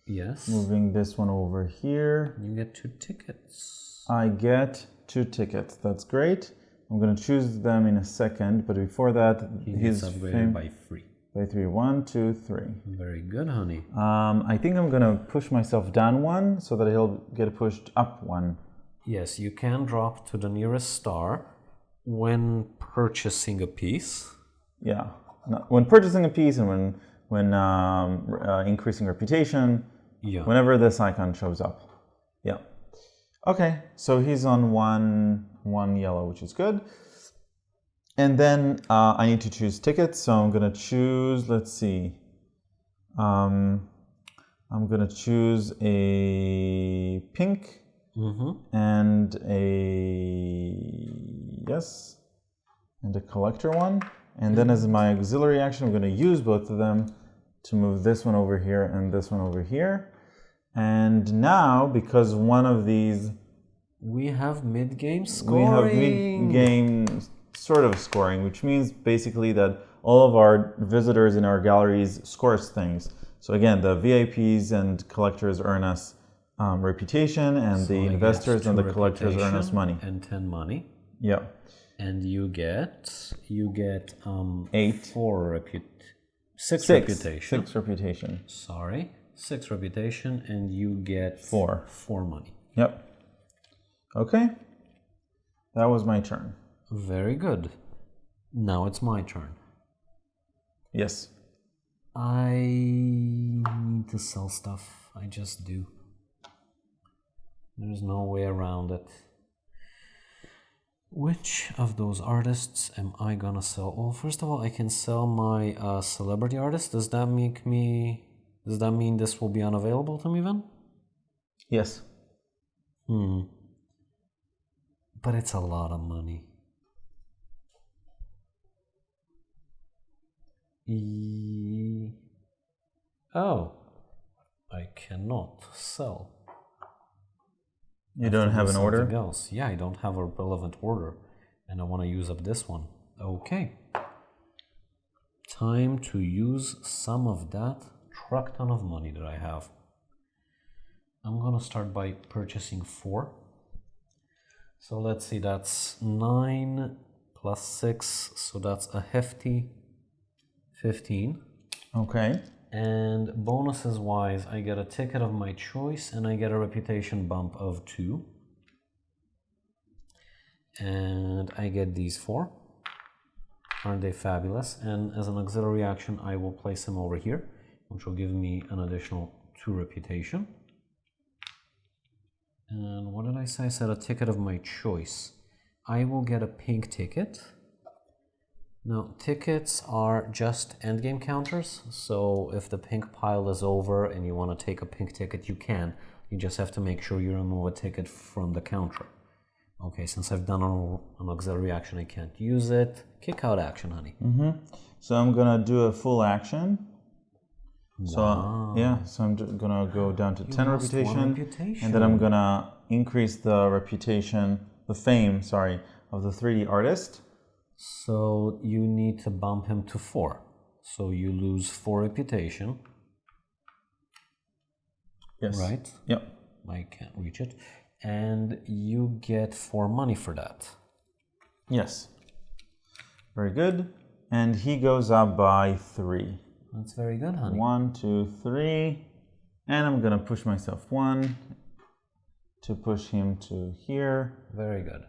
Yes. Moving this one over here. You get 2 tickets. I get 2 tickets. That's great. I'm going to choose them in a second, but before that, He's upgraded by 3. By 3. 1, 2, 3. Very good, honey. I think I'm going to push myself down 1 so that he'll get pushed up 1. Yes, you can drop to the nearest star when purchasing a piece. Yeah. When purchasing a piece and when increasing reputation, whenever this icon shows up. Yeah. Okay, so he's on one yellow, which is good. And then I need to choose tickets, so I'm gonna choose, let's see. I'm gonna choose a pink and a collector one. And then as my auxiliary action, I'm going to use both of them to move this one over here and this one over here. And now, because one of these... We have mid-game scoring. We have mid-game sort of scoring, which means basically that all of our visitors in our galleries scores things. So again, the VIPs and collectors earn us reputation, and the investors and the collectors earn us money. And 10 money. Yeah. And you get 8. 6 reputation. 6 reputation. Sorry, 6 reputation, and you get 4 money. Yep. Okay. That was my turn. Very good. Now it's my turn. Yes. I need to sell stuff. I just do. There's no way around it. Which of those artists am I gonna sell? Well, first of all, I can sell my celebrity artist. Does that mean this will be unavailable to me then? Yes. But it's a lot of money. Oh, I cannot sell. You don't have an order? Else. Yeah, I don't have a relevant order, and I want to use up this one. Okay. Time to use some of that truck ton of money that I have. I'm gonna start by purchasing 4. So let's see, that's 9 plus 6, so that's a hefty 15. Okay. And bonuses wise, I get a ticket of my choice and I get a reputation bump of 2. And I get these 4. Aren't they fabulous? And as an auxiliary action, I will place them over here, which will give me an additional 2 reputation. And what did I say? I said a ticket of my choice. I will get a pink ticket. Now, tickets are just endgame counters, so if the pink pile is over and you want to take a pink ticket, you can. You just have to make sure you remove a ticket from the counter. Okay, since I've done an auxiliary action, I can't use it. Kick out action, honey. So I'm going to do a full action. Wow. So I'm going to go down to 10 reputation, and then I'm I'm going to increase the reputation, the fame, sorry, of the 3D artist. So you need to bump him to 4. So you lose 4 reputation. Yes. Right? Yep. I can't reach it. And you get 4 money for that. Yes. Very good. And he goes up by 3. That's very good, honey. 1, 2, 3. And I'm going to push myself 1 to push him to here. Very good.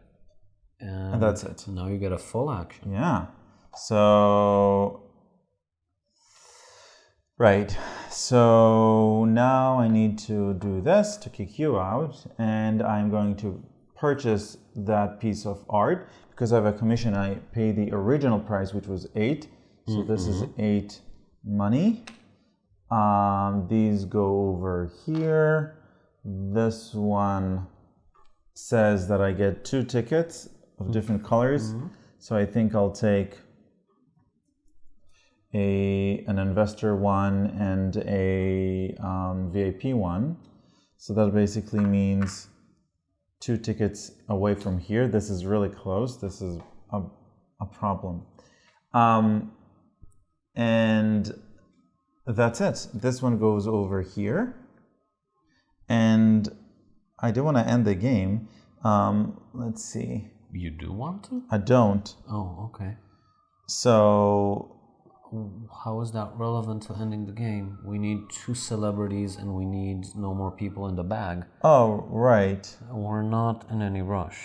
And that's it. Now you get a full action. Yeah. So, right. So now I need to do this to kick you out. And I'm going to purchase that piece of art. Because I have a commission, I pay the original price, which was 8. So this is 8 money. These go over here. This one says that I get 2 tickets of different colors. So I think I'll take an investor one and a VIP one. So that basically means 2 tickets away from here. This is really close. This is a problem. And that's it. This one goes over here. And I do want to end the game. Let's see. You do want to? I don't. Oh, okay. So how is that relevant to ending the game? We need 2 celebrities and we need no more people in the bag. Oh, right. We're not in any rush.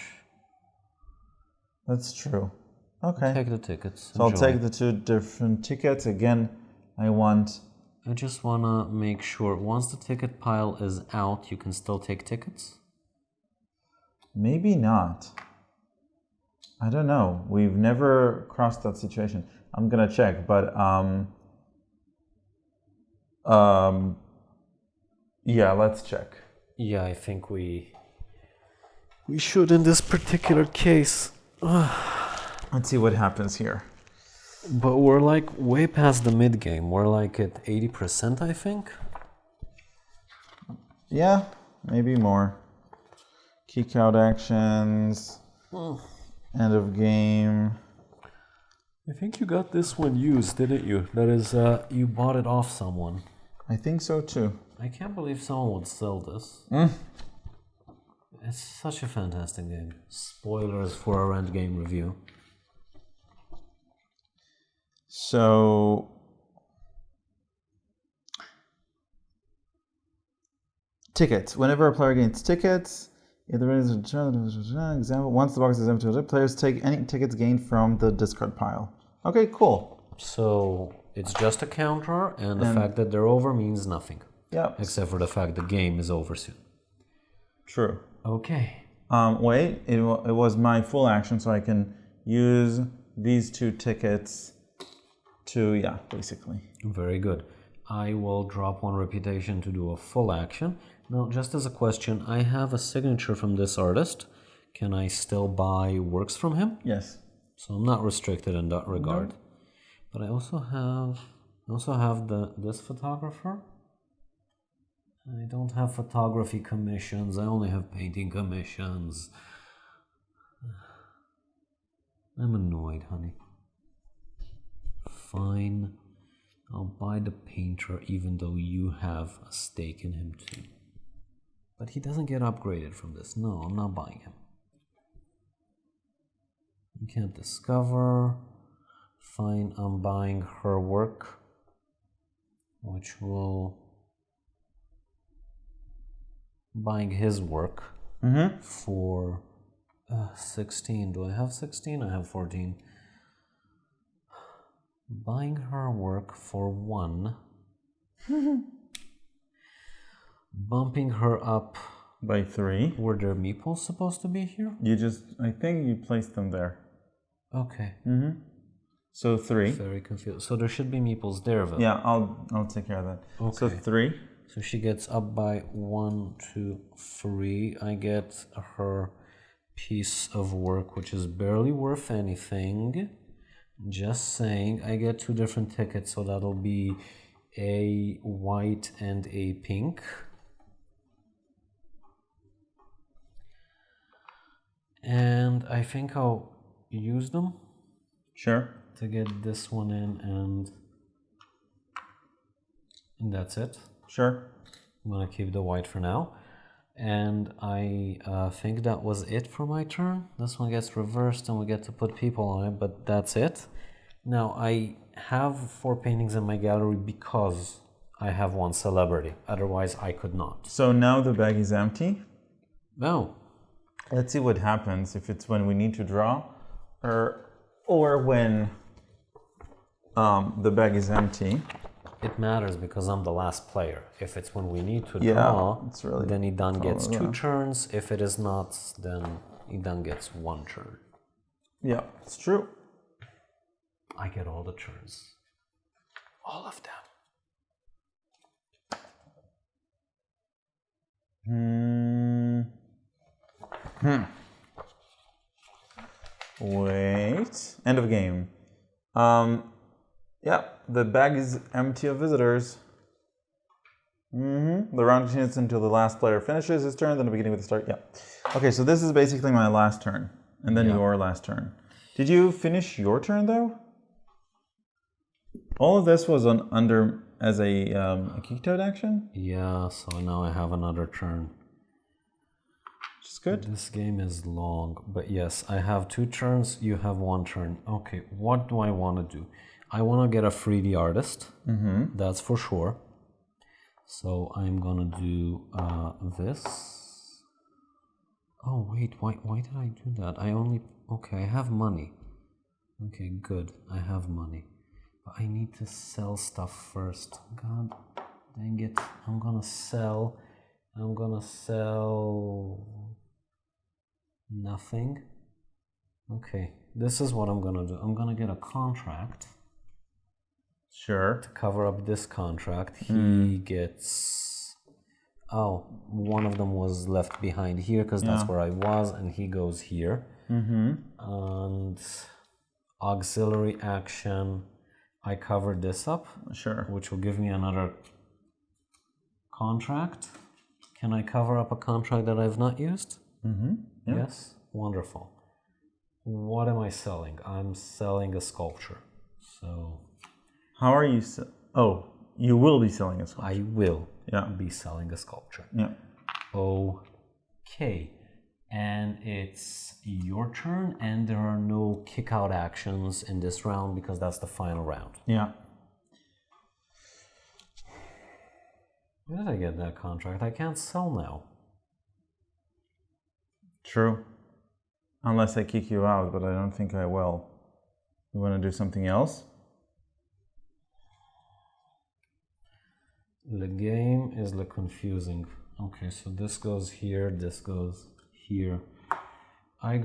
That's true. Okay. Take the tickets. So Enjoy. I'll take the 2 different tickets. Again, I just want to make sure once the ticket pile is out, you can still take tickets? Maybe not. I don't know. We've never crossed that situation. I'm gonna check, but yeah, let's check. Yeah, I think we should in this particular case. Let's see what happens here. But we're like way past the mid game. We're like at 80%, I think. Yeah, maybe more. Kick out actions. End of game. I think you got this one used, didn't you? That is, you bought it off someone. I think so too. I can't believe someone would sell this. It's such a fantastic game. Spoilers for our end game review. So tickets. Whenever a player gains tickets, either is example, once the box is empty, players take any tickets gained from the discard pile. Okay, cool. So it's just a counter, and the fact that they're over means nothing. Yeah. Except for the fact the game is over soon. True. Okay. Wait, it was my full action, so I can use these 2 tickets to, yeah, basically. Very good. I will drop 1 reputation to do a full action. Now, just as a question, I have a signature from this artist. Can I still buy works from him? Yes. So I'm not restricted in that regard. But I also have this photographer. I don't have photography commissions. I only have painting commissions. I'm annoyed, honey. Fine. I'll buy the painter even though you have a stake in him too. But he doesn't get upgraded from this. No, I'm not buying him. You can't discover. Fine, I'm buying her work, which will... Buying his work for 16. Do I have 16? I have 14. Buying her work for 1. Bumping her up by 3. Were there meeples supposed to be here? I think you placed them there. Okay. So 3. Very confused. So there should be meeples there, though. Yeah, I'll take care of that. Okay. So 3. So she gets up by 1, 2, 3. I get her piece of work, which is barely worth anything. Just saying. I get 2 different tickets, so that'll be a white and a pink. And I think I'll use them. Sure. To get this one in, and that's it. Sure. I'm gonna keep the white for now. And I think that was it for my turn. This one gets reversed and we get to put people on it, but that's it. Now I have 4 paintings in my gallery because I have 1 celebrity. Otherwise I could not. So now the bag is empty. No. Let's see what happens if it's when we need to draw or when the bag is empty. It matters because I'm the last player. If it's when we need to draw, it's really then Idan gets 2 turns. If it is not, then Idan gets 1 turn. Yeah, it's true. I get all the turns. All of them. Wait. End of game. Yeah, the bag is empty of visitors. The round continues until the last player finishes his turn, then the beginning with the start. Yeah. Okay, so this is basically my last turn, and then your last turn. Did you finish your turn though? All of this was as a kicked out action? Yeah, so now I have another turn. Which is good. This game is long, but yes, I have 2 turns, you have 1 turn. Okay, what do I want to do? I want to get a 3D artist, that's for sure. So I'm gonna do this. Oh wait, why did I do that? Okay, I have money. Okay, good, I have money. But I need to sell stuff first. God dang it, I'm gonna sell nothing. Okay, this is what I'm gonna do. I'm gonna get a contract. Sure. To cover up this contract, he gets... Oh, one of them was left behind here because that's where I was, and he goes here. And auxiliary action, I covered this up. Sure. Which will give me another contract. Can I cover up a contract that I've not used? Yeah. Yes? Wonderful. What am I selling? I'm selling a sculpture. So... How are you? Oh, you will be selling a sculpture. I will be selling a sculpture. Yeah. Okay. And it's your turn, and there are no kick-out actions in this round because that's the final round. Yeah. Where did I get that contract? I can't sell now. True. Unless I kick you out, but I don't think I will. You want to do something else? The game is confusing. Okay, so this goes here, this goes here. I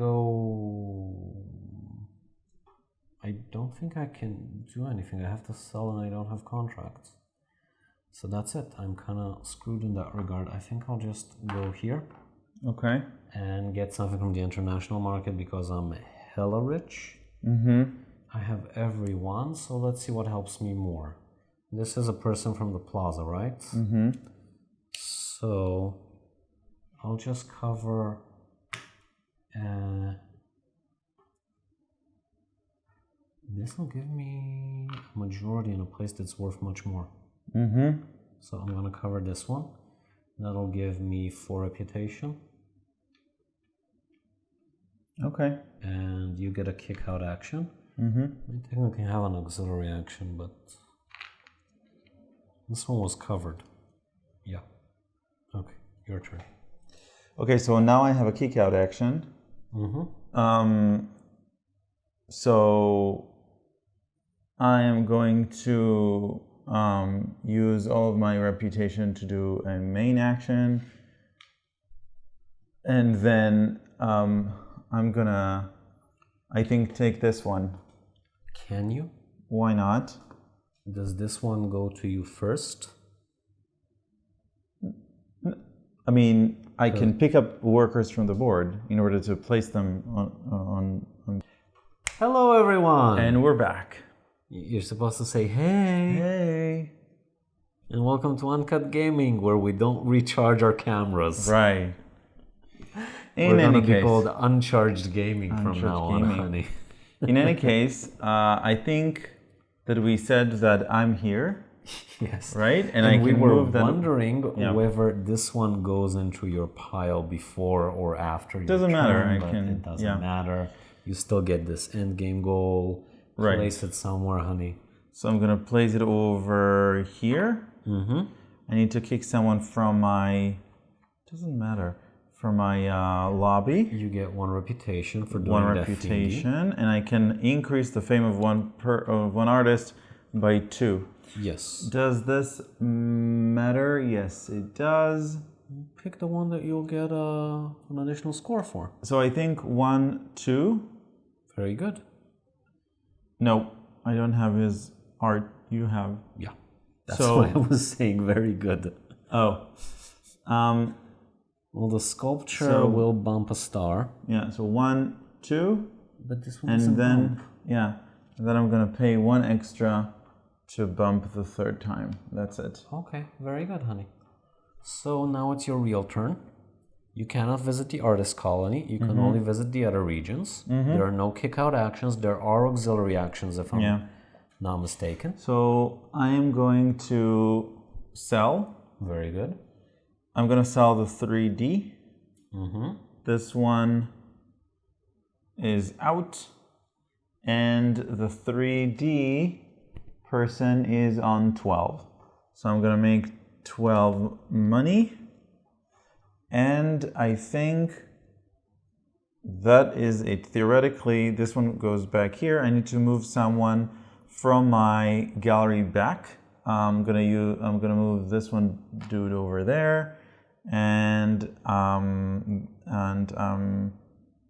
don't think I can do anything. I have to sell and I don't have contracts. So that's it. I'm kind of screwed in that regard. I think I'll just go here. Okay. And get something from the international market because I'm hella rich. I have everyone, so let's see what helps me more. This is a person from the plaza, right? So I'll just cover this will give me a majority in a place that's worth much more. So I'm gonna cover this one. That'll give me 4 reputation. Okay. And you get a kick out action. I technically have an auxiliary action, but this one was covered. Yeah. Okay, your turn. Okay, so now I have a kick out action. So I am going to use all of my reputation to do a main action. And then I'm gonna, I think, take this one. Can you? Why not? Does this one go to you first? I mean, I can pick up workers from the board in order to place them on. Hello, everyone! And we're back. You're supposed to say, hey! Hey! And welcome to Uncut Gaming, where we don't recharge our cameras. Right. We're going to be called Uncharged Gaming from now on, honey. In any case, I think that we said that I'm here. Yes. Right? And I we were wondering whether this one goes into your pile before or after your doesn't turn, matter. It doesn't matter. You still get this end game goal. Right. Place it somewhere, honey. So I'm going to place it over here. I need to kick someone from my... Doesn't matter. From my lobby. You get 1 reputation for doing one reputation, and I can increase the fame of one artist by 2. Yes. Does this matter? Yes, it does. Pick the one that you'll get an additional score for. So I think 1, 2. Very good. No, I don't have his art. You have. Yeah. That's what I was saying. Very good. Oh. Well, the sculpture will bump a star. Yeah, so 1, 2. But this one doesn't bump. Yeah. And then I'm going to pay 1 extra to bump the third time. That's it. Okay, very good, honey. So now it's your real turn. You cannot visit the artist colony. You can only visit the other regions. There are no kick-out actions. There are auxiliary actions, if I'm not mistaken. So I am going to sell. Very good. I'm going to sell the 3D. This one is out. And the 3D person is on 12. So I'm going to make 12 money. And I think that is it. Theoretically, this one goes back here. I need to move someone from my gallery back. I'm gonna move this one dude over there, and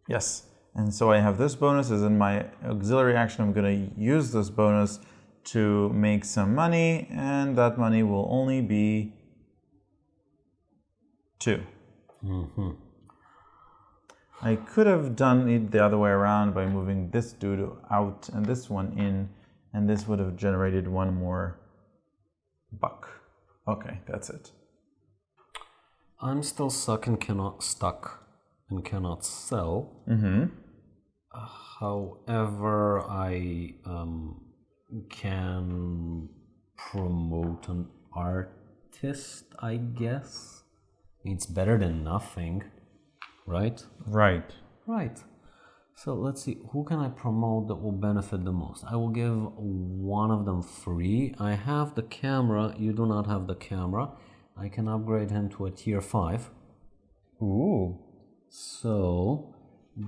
yes. And so I have this bonus as in my auxiliary action. I'm gonna use this bonus to make some money, and that money will only be 2. I could have done it the other way around by moving this dude out and this one in, and this would have generated 1 more buck. Okay, that's it. I'm still stuck and cannot sell. However, I can promote an artist, I guess. It's better than nothing, right? Right. Right. So let's see, who can I promote that will benefit the most? I will give one of them free. I have the camera, you do not have the camera. I can upgrade him to a tier 5. Ooh. So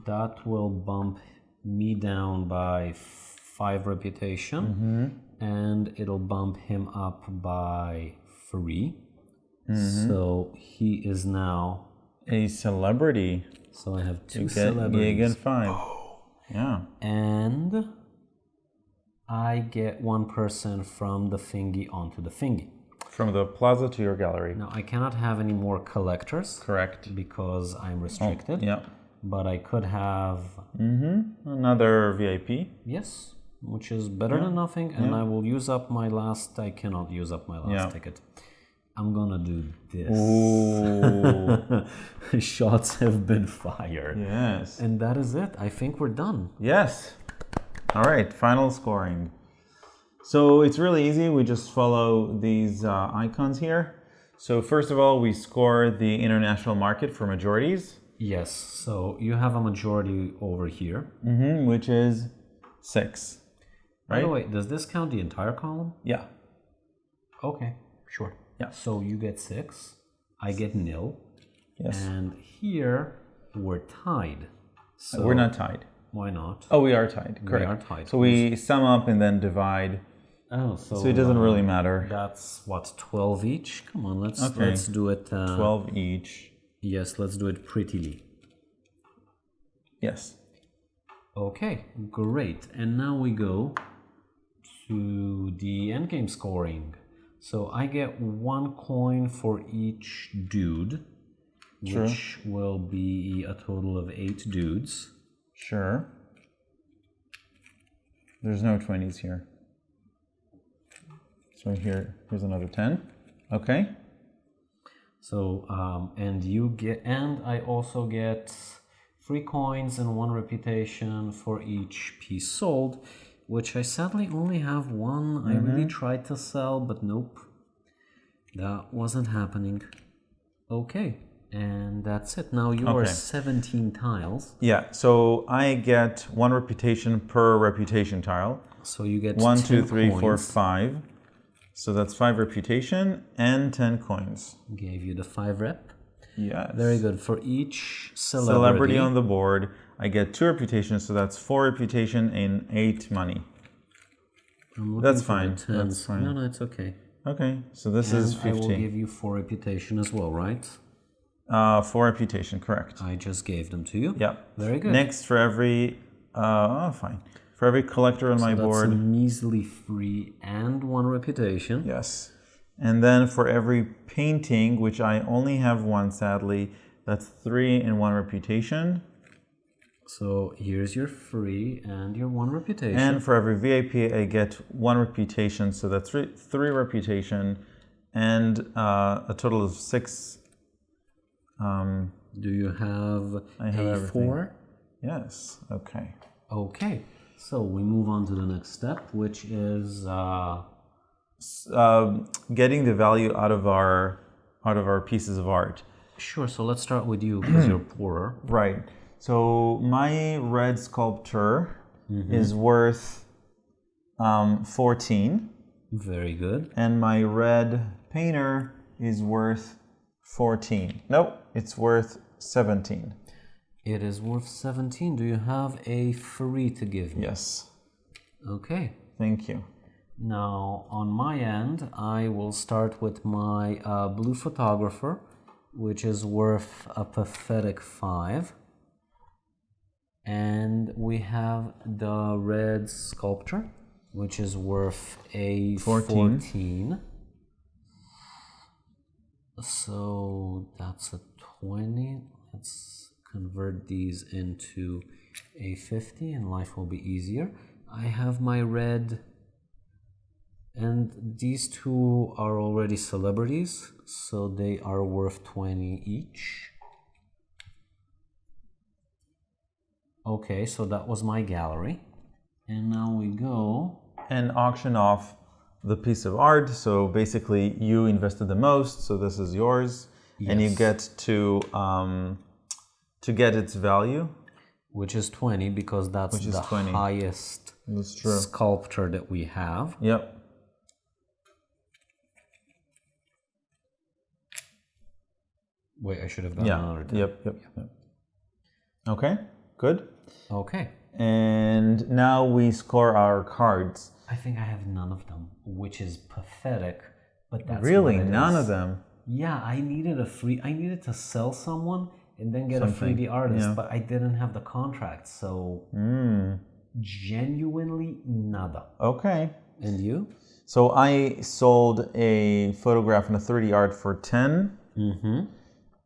that will bump me down by 5 reputation, and it'll bump him up by 3. So he is now a celebrity. So I have 2 Gig celebrities. and 5. Yeah. And I get 1 person from the thingy onto the thingy. From the plaza to your gallery. Now I cannot have any more collectors. Correct. Because I'm restricted. Yeah. But I could have another VIP. Yes, which is better than nothing. And I will use up my last. I cannot use up my last ticket. I'm gonna do this. Ooh. Shots have been fired. Yes. And that is it. I think we're done. Yes. All right, final scoring. So it's really easy. We just follow these icons here. So first of all, we score the international market for majorities. Yes, so you have a majority over here. Which is 6. Right? By the way, does this count the entire column? Yeah. Okay, sure. Yeah. So you get 6, I get 0. Yes. And here we're tied. So we're not tied. Why not? Oh, we are tied. Correct. We are tied. So we sum up and then divide. Oh, so it doesn't really matter. That's what, 12 each? Come on, let's do it. 12 each. Yes, let's do it prettily. Yes. Okay, great. And now we go to the endgame scoring. So I get 1 coin for each dude, which will be a total of 8 dudes. Sure. There's no 20s here. So here's another 10. Okay. So, and I also get 3 coins and 1 reputation for each piece sold, which I sadly only have 1. I really tried to sell, but nope. That wasn't happening. Okay, and that's it. Now you are 17 tiles. Yeah, so I get 1 reputation per reputation tile. So you get 1, 2, 3, coins. 4, 5. So that's 5 reputation and 10 coins. Gave you the 5 rep. Yes. Very good. For each celebrity on the board, I get 2 reputation, so that's 4 reputation and 8 money. That's fine. That's fine. No, it's okay. Okay, so this is 15. I will give you 4 reputation as well, right? 4 reputation, correct. I just gave them to you. Yeah. Very good. Next, for every fine. For every collector on my board. That's a measly 3 and 1 reputation. Yes. And then for every painting, which I only have 1 sadly, that's 3 and 1 reputation. So here's your free and your 1 reputation. And for every VIP, I get 1 reputation, so that's 3 reputation, and a total of 6. Do you have I have everything. 4? Yes. Okay. Okay. So we move on to the next step, which is getting the value out of our pieces of art. sure. So let's start with you because you're poorer. Right. So my red sculpture is worth 14. Very good. And my red painter is worth 14. Nope, it's worth 17. It is worth 17. Do you have a free to give me? Yes. Okay. Thank you. Now, on my end, I will start with my blue photographer, which is worth a pathetic 5. And we have the red sculpture, which is worth a 14. So that's a 20. Let's convert these into a 50 and life will be easier. I have my red, and these two are already celebrities, so they are worth 20 each. Okay, so that was my gallery. And now we go and auction off the piece of art. So basically you invested the most, so this is yours. Yes. And you get to get its value. Which is 20 because that's the 20. highest sculpture that we have. Yep. Wait, I should have done another time. Yep. Okay, good. Okay. And now we score our cards. I think I have none of them, which is pathetic, but that's really none of them. Yeah, I needed to sell someone and then get a 3D artist, but I didn't have the contract, so genuinely nada. Okay. And you? So I sold a photograph and a 3D art for 10. Mm-hmm.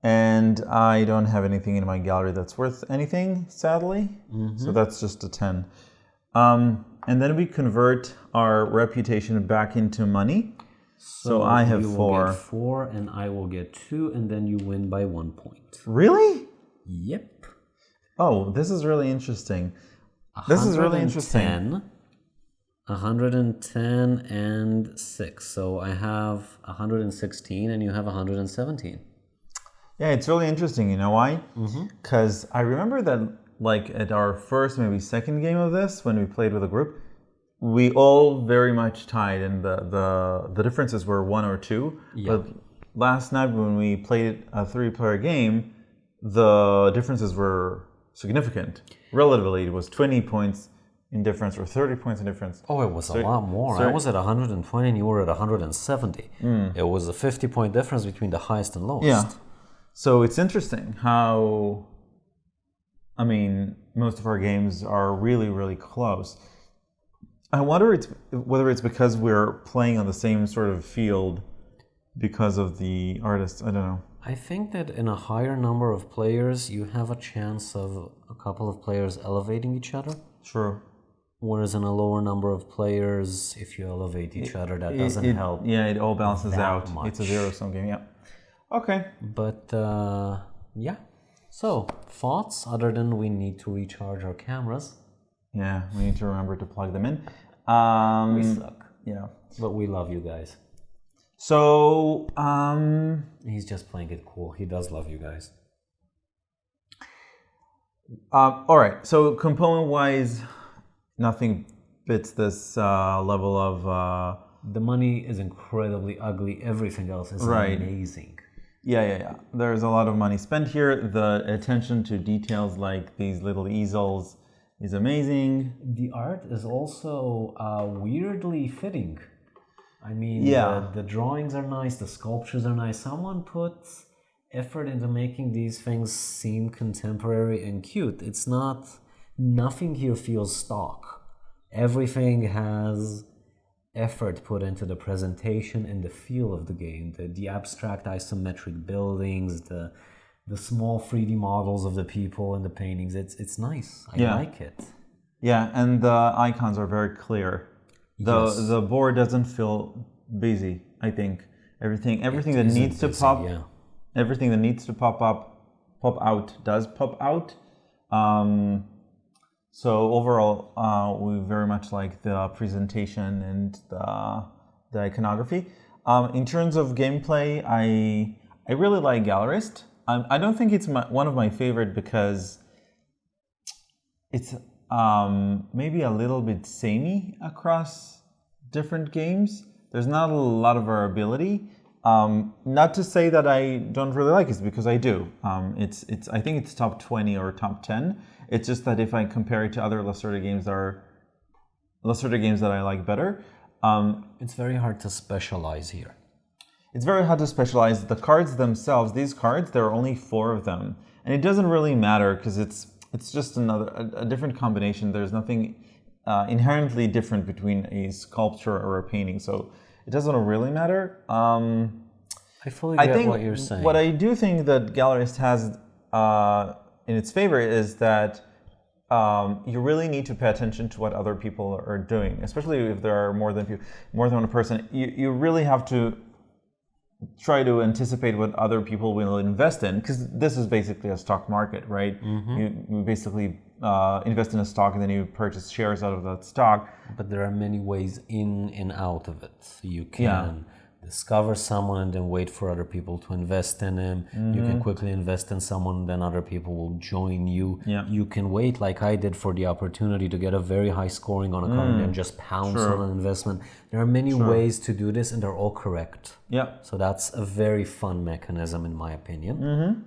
And I don't have anything in my gallery that's worth anything, sadly. Mm-hmm. So that's just a 10. And then we convert our reputation back into money. So I have 4. You will get 4 and I will get 2, and then you win by 1 point. Really? Yep. Oh, this is really interesting. This is really interesting. 110 and 6. So I have 116 and you have 117. Yeah, it's really interesting. You know why? Because I remember that, like, at our first, maybe second game of this, when we played with a group, we all very much tied, and the differences were 1 or 2. Yep. But last night, when we played a 3-player game, the differences were significant. Relatively, it was 20 points in difference or 30 points in difference. Oh, it was a lot more. I was at 120 and you were at 170. It was a 50-point difference between the highest and lowest. Yeah. So it's interesting how, I mean, most of our games are really, really close. I wonder whether it's because we're playing on the same sort of field because of the artists. I don't know. I think that in a higher number of players, you have a chance of a couple of players elevating each other. True. Whereas in a lower number of players, if you elevate each other, that doesn't help. Yeah, it all balances out. Much. It's a zero-sum game, yeah. Okay. But, yeah. So, thoughts other than we need to recharge our cameras? Yeah, we need to remember to plug them in. We suck. Yeah. But we love you guys. So, He's just playing it cool. He does love you guys. all right. So, component-wise, nothing fits this level of... The money is incredibly ugly. Everything else is amazing. Yeah. There's a lot of money spent here. The attention to details like these little easels is amazing. The art is also weirdly fitting. I mean, the drawings are nice, the sculptures are nice. Someone puts effort into making these things seem contemporary and cute. It's not, nothing here feels stock. Everything has effort put into the presentation and the feel of the game. The abstract isometric buildings, the the small 3D models of the people and the paintings. It's nice. I like it. Yeah, and the icons are very clear. The board doesn't feel busy. I think everything that needs to pop, everything that needs to pop out does pop out. So overall, we very much like the presentation and the iconography. In terms of gameplay, I really like Gallerist. I don't think it's one of my favorite because it's maybe a little bit samey across different games. There's not a lot of variability. Not to say that I don't really like it, because I do. I think it's top 20 or top 10. It's just that if I compare it to other Lacerda games, there are Lacerda games that I like better. It's very hard to specialize here. It's very hard to specialize. The cards themselves, these cards, there are only 4 of them. And it doesn't really matter because it's just a different combination. There's nothing inherently different between a sculpture or a painting. So it doesn't really matter. I fully get what you're saying. What I do think that Gallerist has in its favor is that you really need to pay attention to what other people are doing, especially if there are more than one person. You really have to try to anticipate what other people will invest in, because this is basically a stock market, right? You basically invest in a stock and then you purchase shares out of that stock. But there are many ways in and out of it. You can discover someone and then wait for other people to invest in him. You can quickly invest in someone, then other people will join you. You can wait, like I did, for the opportunity to get a very high scoring on a card and then just pounce on an investment. There are many ways to do this, and they're all correct. So that's a very fun mechanism, in my opinion.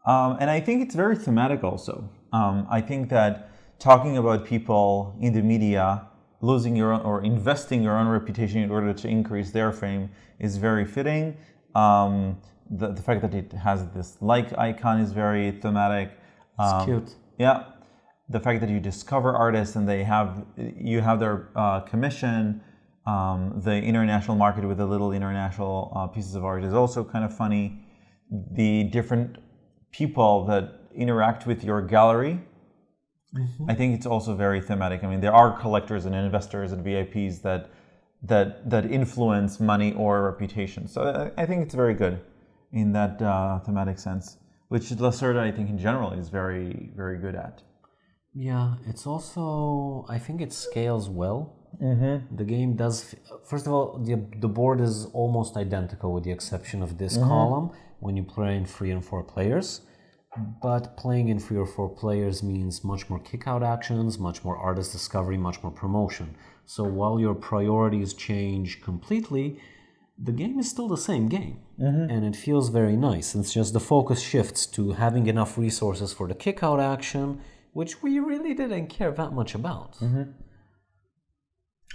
And I think it's very thematic also. I think that talking about people in the media losing your own or investing your own reputation in order to increase their fame is very fitting. The fact that it has this like icon is very thematic. It's cute. Yeah. The fact that you discover artists and you have their commission. The international market with the little international pieces of art is also kind of funny. The different people that interact with your gallery, I think it's also very thematic. I mean, there are collectors and investors and VIPs that influence money or reputation. So I think it's very good in that thematic sense, which Lacerda, I think, in general is very, very good at. Yeah, it's also, I think it scales well. The game does, first of all, the board is almost identical with the exception of this column when you play in 3 and 4 players. But playing in 3 or 4 players means much more kick-out actions, much more artist discovery, much more promotion. So while your priorities change completely, the game is still the same game. And it feels very nice. It's just the focus shifts to having enough resources for the kick-out action, which we really didn't care that much about.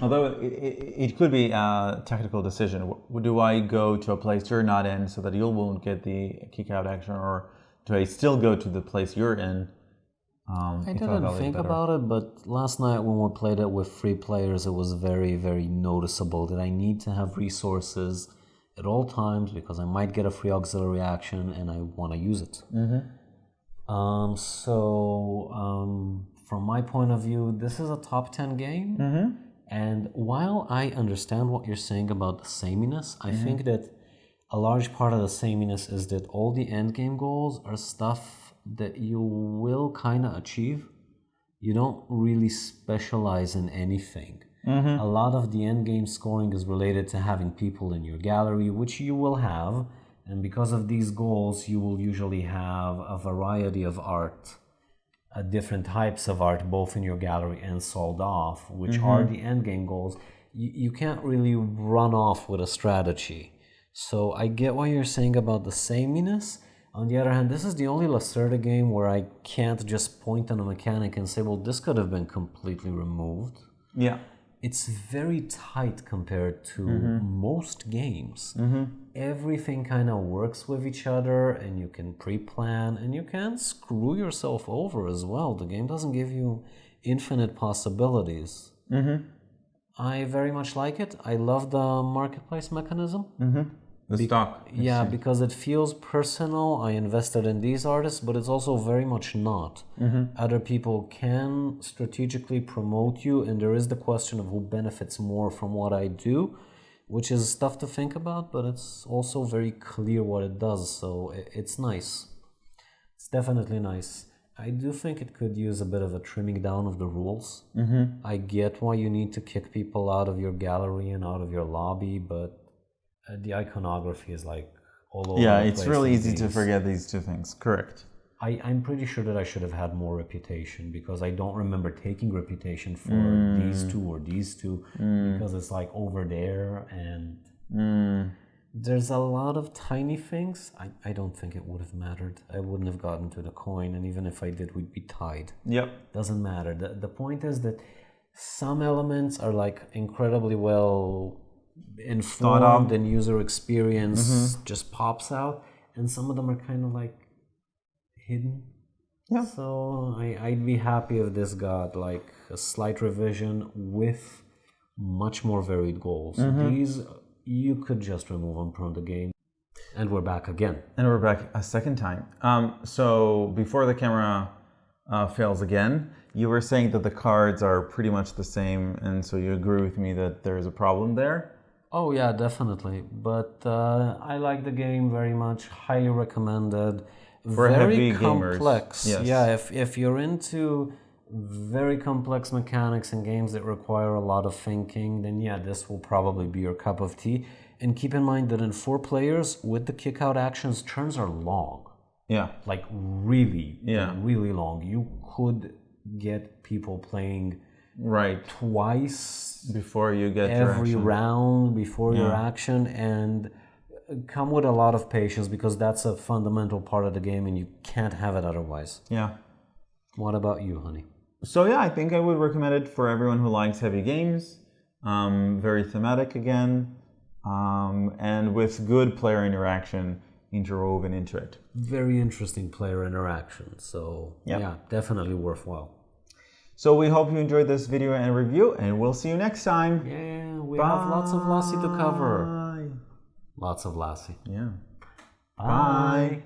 Although it could be a tactical decision. Do I go to a place you're not in so that you won't get the kick-out action, or do I still go to the place you're in? I didn't think about it, but last night when we played it with 3 players, it was very, very noticeable that I need to have resources at all times because I might get a free auxiliary action and I want to use it. From my point of view, this is a top 10 game. And while I understand what you're saying about the sameness, I think that a large part of the sameness is that all the endgame goals are stuff that you will kind of achieve. You don't really specialize in anything. A lot of the endgame scoring is related to having people in your gallery, which you will have. And because of these goals, you will usually have a variety of art, different types of art, both in your gallery and sold off, which are the endgame goals. You can't really run off with a strategy. So I get what you're saying about the sameness. On the other hand, this is the only Lacerda game where I can't just point on a mechanic and say, well, this could have been completely removed. It's very tight compared to most games. Everything kind of works with each other, and you can pre-plan, and you can screw yourself over as well. The game doesn't give you infinite possibilities. I very much like it. I love the marketplace mechanism. The stock. Yeah, because it feels personal. I invested in these artists, but it's also very much not. Other people can strategically promote you, and there is the question of who benefits more from what I do, which is stuff to think about, but it's also very clear what it does, so it's nice. It's definitely nice. I do think it could use a bit of a trimming down of the rules. I get why you need to kick people out of your gallery and out of your lobby, but the iconography is like all over the place. Yeah, it's really easy to forget these two things. Correct. I'm pretty sure that I should have had more reputation, because I don't remember taking reputation for these two or these two, because it's like over there, and there's a lot of tiny things. I don't think it would have mattered. I wouldn't have gotten to the coin, and even if I did, we'd be tied. Yep. Doesn't matter. The point is that some elements are like incredibly well informed, and user experience just pops out, and some of them are kind of like hidden. Yeah. So I'd be happy if this got like a slight revision with much more varied goals. These, you could just remove them from the game. And we're back again. And we're back a second time. So before the camera fails again, you were saying that the cards are pretty much the same, and so you agree with me that there's a problem there? Oh yeah, definitely. But I like the game very much. Highly recommended. For very heavy complex. gamers. Yes. Yeah, if you're into very complex mechanics and games that require a lot of thinking, then yeah, this will probably be your cup of tea. And keep in mind that in 4 players, with the kick-out actions, turns are long. Yeah. Like really long. You could get people playing twice before you get every round before your action, and come with a lot of patience, because that's a fundamental part of the game and you can't have it otherwise. Yeah. What about you, honey? So yeah, I think I would recommend it for everyone who likes heavy games. Very thematic again, and with good player interaction interwoven into it. Very interesting player interaction. So yeah, definitely worthwhile. So we hope you enjoyed this video and review, and we'll see you next time. Yeah, we have lots of Lassie to cover. Lots of Lassie. Yeah. Bye.